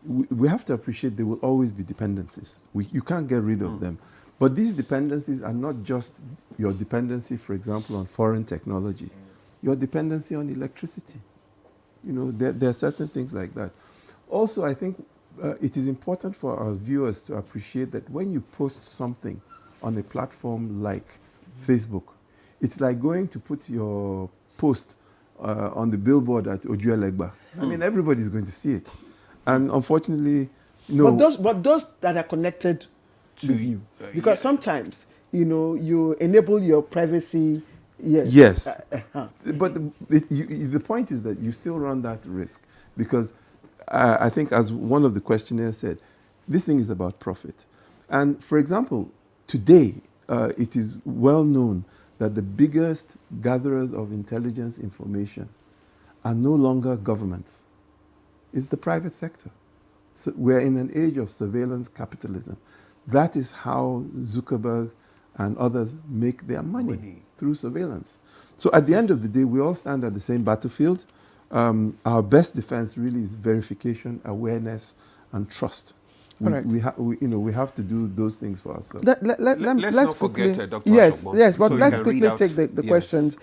We have to appreciate there will always be dependencies. You can't get rid of them. But these dependencies are not just your dependency, for example, on foreign technology. Your dependency on electricity. You know, there are certain things like that. Also, I think it is important for our viewers to appreciate that when you post something on a platform like Facebook, it's like going to put your post on the billboard at Ojuelegba. I mean, everybody's going to see it. And unfortunately, no. But those that are connected to you, because sometimes you enable your privacy. Yes. But the point is that you still run that risk, because I think, as one of the questionnaires said, this thing is about profit. And for example, today it is well known that the biggest gatherers of intelligence information are no longer governments. It's the private sector. So we're in an age of surveillance capitalism. That is how Zuckerberg and others make their money, through surveillance. So at the end of the day, we all stand at the same battlefield. Our best defense really is verification, awareness, and trust. We have to do those things for ourselves. Let's not forget Dr. Yes, Ashokbo, yes, but so let's quickly take the questions.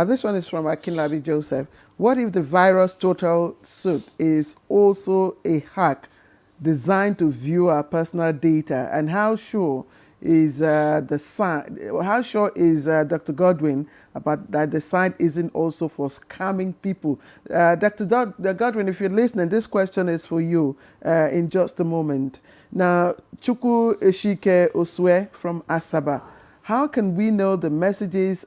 This one is from Akinlabi Joseph. What if the virus total suit is also a hack designed to view our personal data, and how sure is Dr. Godwin about that the site isn't also for scamming people? Dr. Godwin, if you're listening, this question is for you in just a moment. Now, Chukwu Eshike Oswe from Asaba, how can we know the messages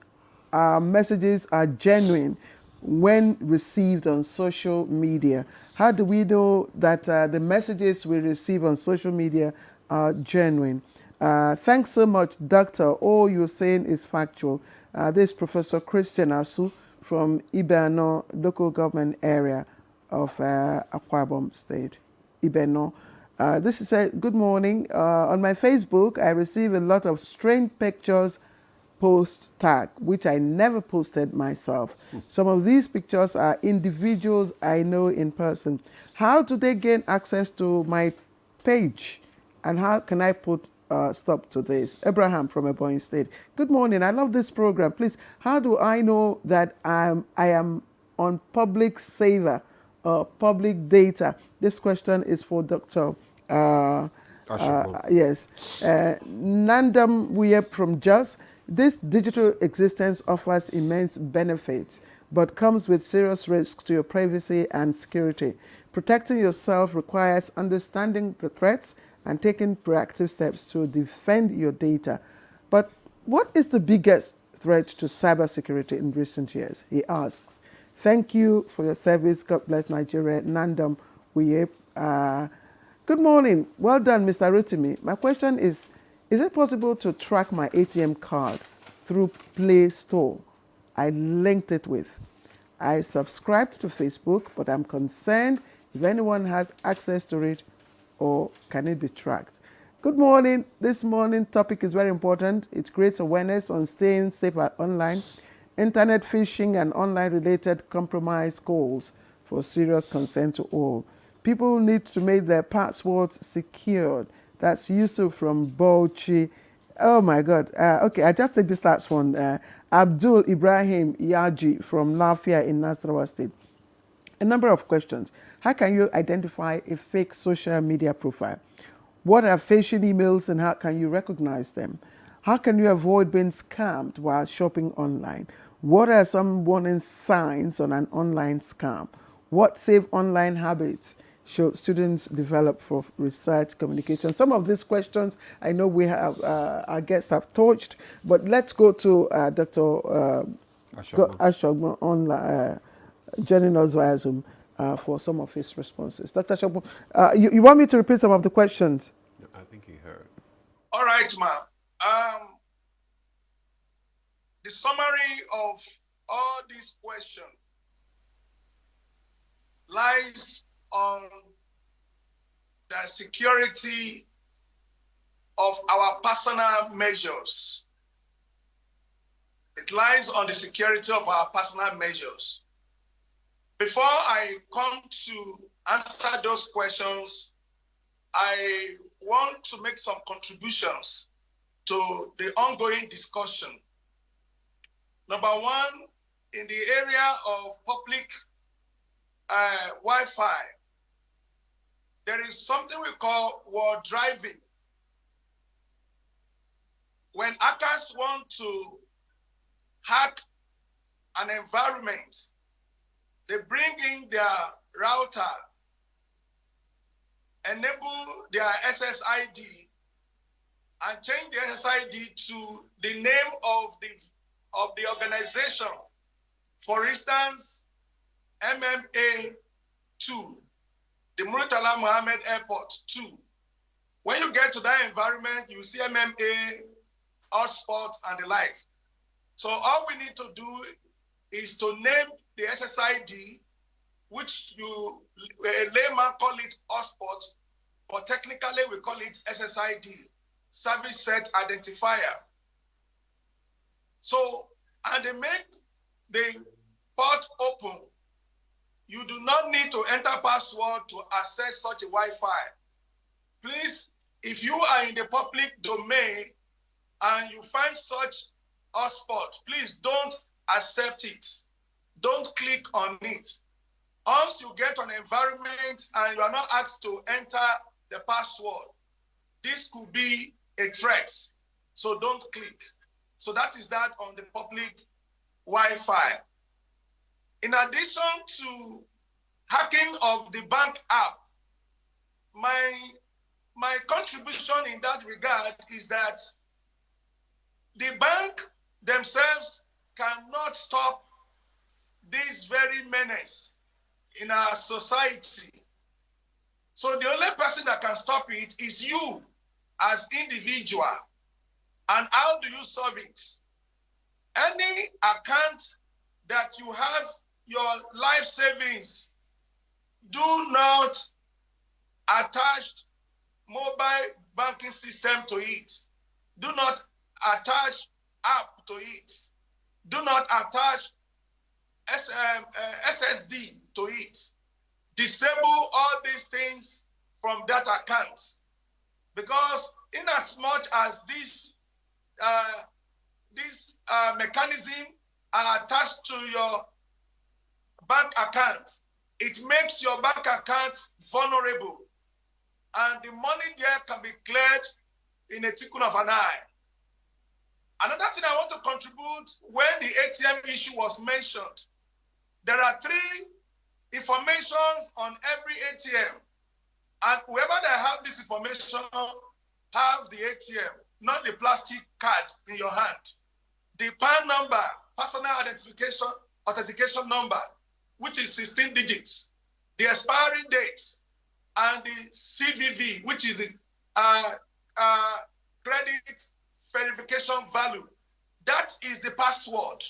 are genuine when received on social media? How do we know that the messages we receive on social media are genuine? Thanks so much, Doctor. All you're saying is factual. This is Professor Christian Asu from Ibano local government area of Akwa Ibom State. Ibano. This is a good morning. On my Facebook, I receive a lot of strange pictures post tag, which I never posted myself. Some of these pictures are individuals I know in person. How do they gain access to my page? And how can I put stop to this? Abraham from Ebonyi State. Good morning. I love this program. Please, how do I know that I am on public saver or public data? This question is for Dr. Yes. Nandam Wiyep from Jos. This digital existence offers immense benefits, but comes with serious risks to your privacy and security. Protecting yourself requires understanding the threats and taking proactive steps to defend your data. But what is the biggest threat to cybersecurity in recent years? He asks. Thank you for your service. God bless Nigeria. Nandam Uye. Good morning. Well done, Mr. Rotimi. My question is it possible to track my ATM card through Play Store I linked it with? I subscribed to Facebook, but I'm concerned if anyone has access to it or can it be tracked. Good morning. This morning topic is very important. It creates awareness on staying safe online, internet phishing and online related compromise calls for serious concern to all. People need to make their passwords secured. That's Yusuf from Bauchi. Oh my God. Okay, I just take this last one. Abdul Ibrahim Yaji from Lafia in Nasarawa State. A number of questions. How can you identify a fake social media profile? What are phishing emails and how can you recognize them? How can you avoid being scammed while shopping online? What are some warning signs on an online scam? What safe online habits should students develop for research communication? Some of these questions I know we have our guests have touched, but let's go to Dr. Ashogbo online, joining us via Zoom for some of his responses. Dr. Ashogbo, you want me to repeat some of the questions? I think he heard. All right, ma'am. The summary of all these questions lies on the security of our personal measures. It lies on the security of our personal measures. Before I come to answer those questions, I want to make some contributions to the ongoing discussion. Number one, in the area of public Wi-Fi, there is something we call wall driving. When hackers want to hack an environment, they bring in their router, enable their SSID, and change the SSID to the name of the organization. For instance, MMA 2, the Murtala Mohammed Airport 2. When you get to that environment, you see MMA, hotspot, and the like. So all we need to do is to name the SSID, which a layman call it hotspot, but technically we call it SSID, Service Set Identifier. So, and they make the port open. You do not need to enter password to access such a Wi-Fi. Please, if you are in the public domain and you find such hotspot, please don't accept it. Don't click on it. Once you get an environment and you are not asked to enter the password, this could be a threat. So don't click. So that is that on the public Wi-Fi. In addition to hacking of the bank app, my contribution in that regard is that the bank themselves cannot stop this very menace in our society. So the only person that can stop it is you as individual. And how do you solve it? Any account that you have your life savings, do not attach mobile banking system to it. Do not attach app to it. Do not attach SSD to it. Disable all these things from that account. Because in as much as this mechanism are attached to your bank account, it makes your bank account vulnerable. And the money there can be cleared in a twinkle of an eye. Another thing I want to contribute, when the ATM issue was mentioned, there are 3 informations on every ATM. And whoever that have this information have the ATM, not the plastic card in your hand. The PAN number, personal authentication number, which is 16 digits, the expiry date, and the CVV, which is credit verification value. That is the password.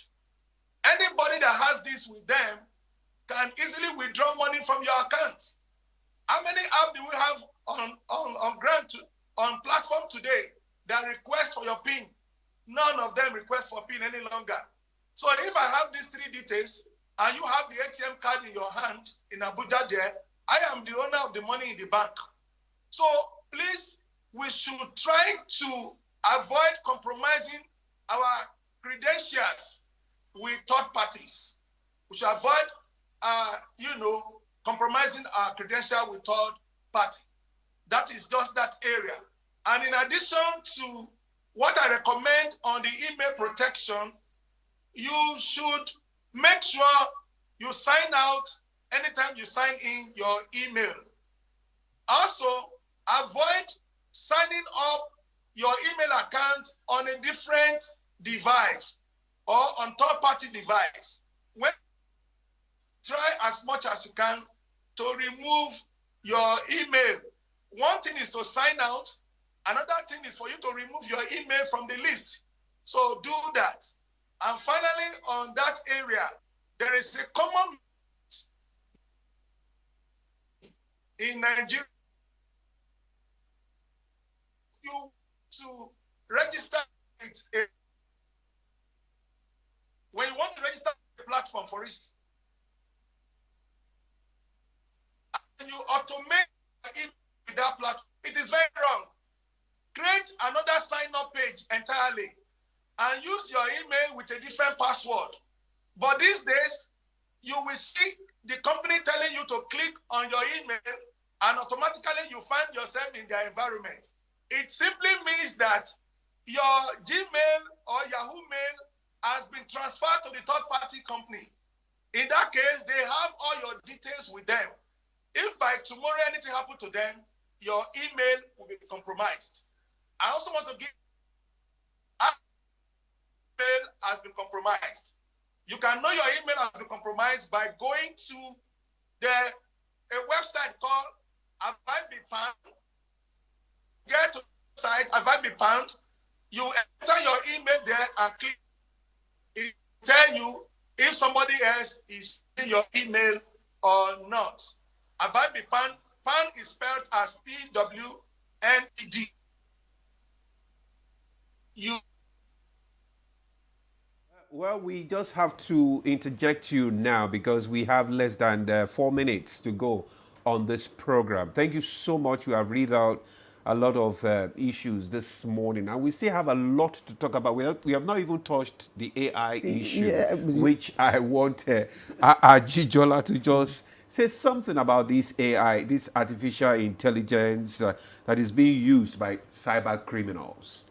Anybody that has this with them can easily withdraw money from your account. How many apps do we have on platform today that request for your PIN? None of them request for PIN any longer. So if I have these three details and you have the ATM card in your hand in Abuja there, I am the owner of the money in the bank. So please, we should try to avoid compromising our credentials with third parties. We should avoid, compromising our credential with third party. That is just that area. And in addition to what I recommend on the email protection, you should make sure you sign out anytime you sign in your email. Also, avoid signing up your email account on a different device or on third-party device. Try as much as you can to remove your email. One thing is to sign out. Another thing is for you to remove your email from the list. So do that. And finally, on that area, there is a common in Nigeria. You to register it. When you want to register a platform, for instance, and you automate with that platform, it is very wrong. Create another sign-up page entirely and use your email with a different password. But these days, you will see the company telling you to click on your email and automatically you find yourself in their environment. It simply means that your Gmail or Yahoo Mail has been transferred to the third-party company. In that case, they have all your details with them. If by tomorrow anything happened to them, your email will be compromised. I also want to give email has been compromised. You can know your email has been compromised by going to a website called Have I Been Pwned? Get to the site, Have I Been Pwned? You enter your email there and click. It will tell you if somebody else is in your email or not. Have I Been Pwned? Pwned is spelled as P-W-N-E-D. Well, we just have to interject you now because we have less than 4 minutes to go on this program. Thank you so much. You have read out a lot of issues this morning, and we still have a lot to talk about. We have not even touched the AI issue, which I want Ajijola to just say something about this AI, this artificial intelligence that is being used by cyber criminals.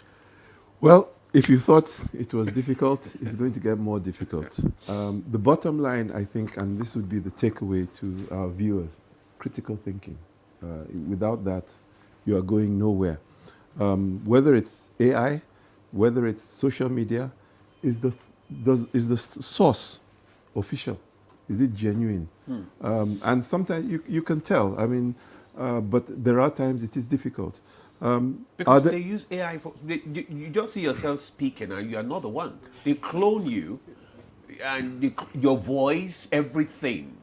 Well, if you thought it was difficult, it's going to get more difficult. The bottom line, I think, and this would be the takeaway to our viewers, critical thinking. Without that, you are going nowhere. Whether it's AI, whether it's social media, is the source official? Is it genuine? And sometimes you can tell. I mean, but there are times it is difficult. Because they use AI for, you just see yourself speaking and you are not the one. They clone you and your voice, everything.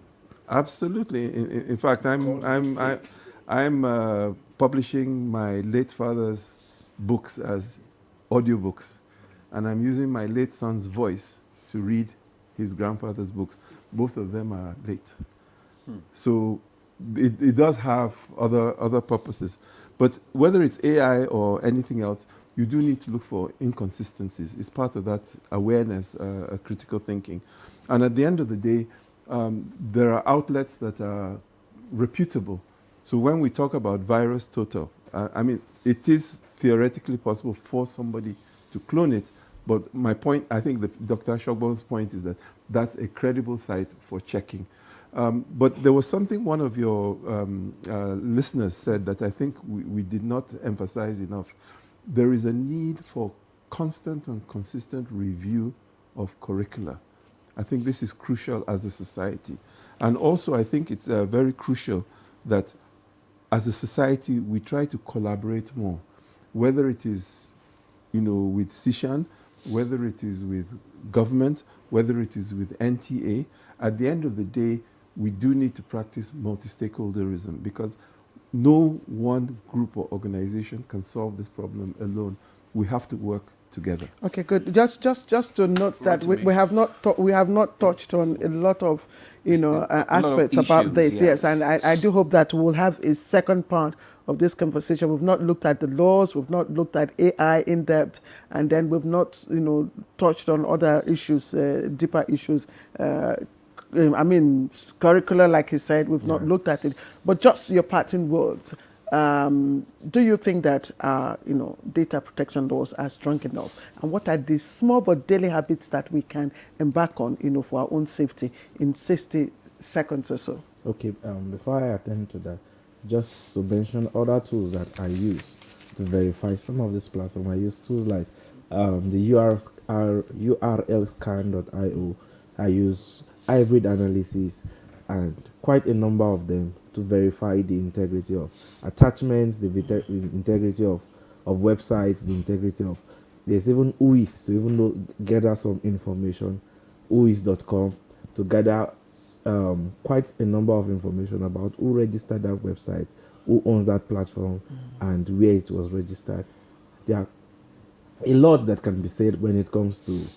Absolutely. In fact, I'm publishing my late father's books as audiobooks, and I'm using my late son's voice to read his grandfather's books. Both of them are late. So it does have other purposes. But whether it's AI or anything else, you do need to look for inconsistencies. It's part of that awareness, critical thinking. And at the end of the day, there are outlets that are reputable. So when we talk about virus total, I mean, it is theoretically possible for somebody to clone it. But my point, I think Dr. Shogbo's point is that that's a credible site for checking. But there was something one of your listeners said that I think we did not emphasize enough. There is a need for constant and consistent review of curricula. I think this is crucial as a society. And also, I think it's very crucial that as a society, we try to collaborate more, whether it is, with CISHAN, whether it is with government, whether it is with NTA. At the end of the day, we do need to practice multi-stakeholderism, because no one group or organization can solve this problem alone. We have to work together. Okay, good. Just to note that we have not touched on a lot of aspects about this. Yes, and I do hope that we'll have a second part of this conversation. We've not looked at the laws, we've not looked at AI in depth, and then we've not touched on other issues, deeper issues. Curricular, like he said, we've not looked at it. But just your parting words. Do you think that data protection laws are strong enough? And what are the small but daily habits that we can embark on, for our own safety in 60 seconds or so? Okay, before I attend to that, just to mention other tools that I use to verify some of this platform. I use tools like the urlscan.io. I use hybrid analysis and quite a number of them to verify the integrity of attachments, the integrity of websites, the integrity of... There's even UIS to even gather some information, UIS.com, to gather quite a number of information about who registered that website, who owns that platform, and where it was registered. There are a lot that can be said when it comes to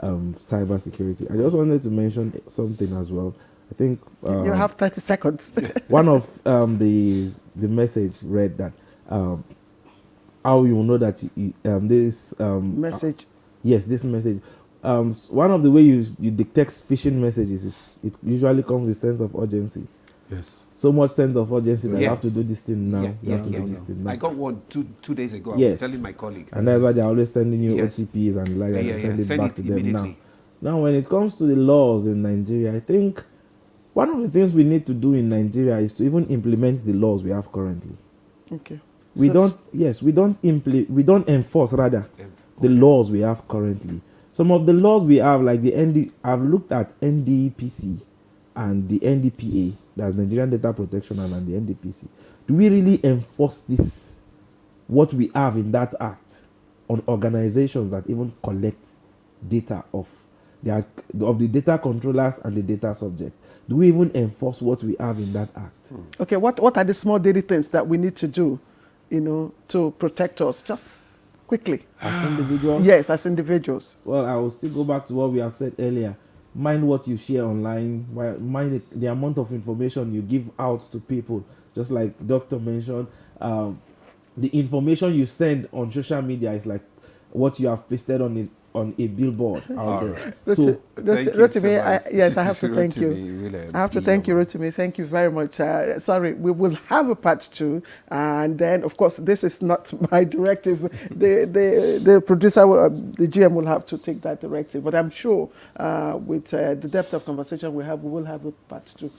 cyber security. I just wanted to mention something as well. I think you have 30 seconds. One of the message read that how you know that this message. Yes, this message. One of the way you detect phishing messages is it usually comes with sense of urgency. Yes. So much sense of urgency that you have to do this thing now. You have to do this thing now. I got one two days ago. Yes. I was telling my colleague. And that's why they're always sending you OTPs and send it back to them now. When it comes to the laws in Nigeria, I think one of the things we need to do in Nigeria is to even implement the laws we have currently. Okay. We don't enforce the laws we have currently. Some of the laws we have, like I've looked at NDPC and the NDPA, that's Nigerian Data Protection and the NDPC. Do we really enforce this, what we have in that act, on organizations that even collect data of the data controllers and the data subject? Do we even enforce what we have in that act? Okay, what are the small daily things that we need to do, to protect us? Just quickly. As individuals? Yes, as individuals. Well, I will still go back to what we have said earlier. Mind what you share online. Mind the amount of information you give out to people. Just like the doctor mentioned, the information you send on social media is like what you have pasted on a billboard out there. Rotimi, I have to thank you. I have to thank you, Rotimi. Thank you very much. Sorry, we will have a part 2, and then, of course, this is not my directive. The producer, the GM, will have to take that directive. But I'm sure with the depth of conversation we will have a part 2.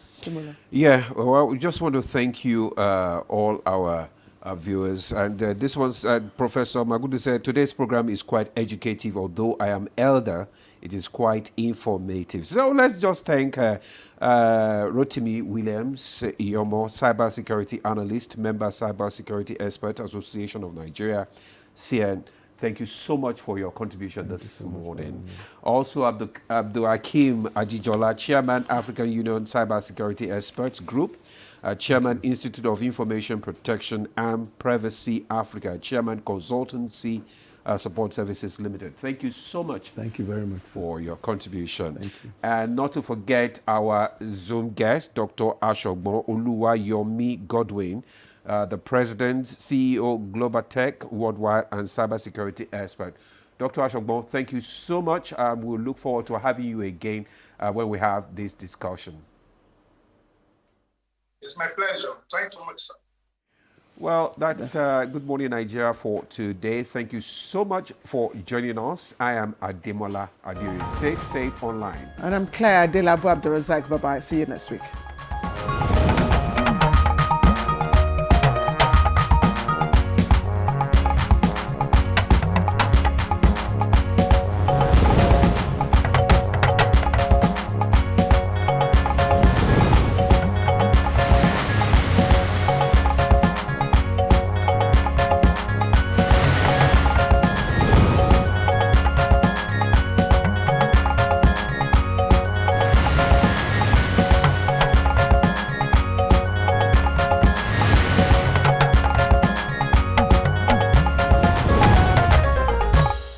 Yeah, well, we just want to thank you, all our viewers, and this one's Professor Magudu said today's program is quite educative. Although I am elder, it is quite informative. So let's just thank Rotimi Williams Iyomo, cybersecurity analyst, member cybersecurity expert Association of Nigeria, CN. Thank you so much for your contribution this morning. Also, Abdul Hakim Ajijola, Chairman, African Union Cybersecurity Experts Group, Chairman, Institute of Information Protection and Privacy Africa, Chairman, Consultancy Support Services Limited. Thank you so much. Thank you very much for your contribution. Thank you. And not to forget our Zoom guest, Dr. Ashogbo Oluwayomi Godwin, the President, CEO, Global Tech Worldwide and Cybersecurity Expert. Dr. Ashogbo, thank you so much. We'll look forward to having you again when we have this discussion. It's my pleasure. Thank you so much, sir. Well, that's Good Morning Nigeria for today. Thank you so much for joining us. I am Ademola Adiri. Stay safe online. And I'm Claire Adelabu Abdurazak. Bye-bye. See you next week.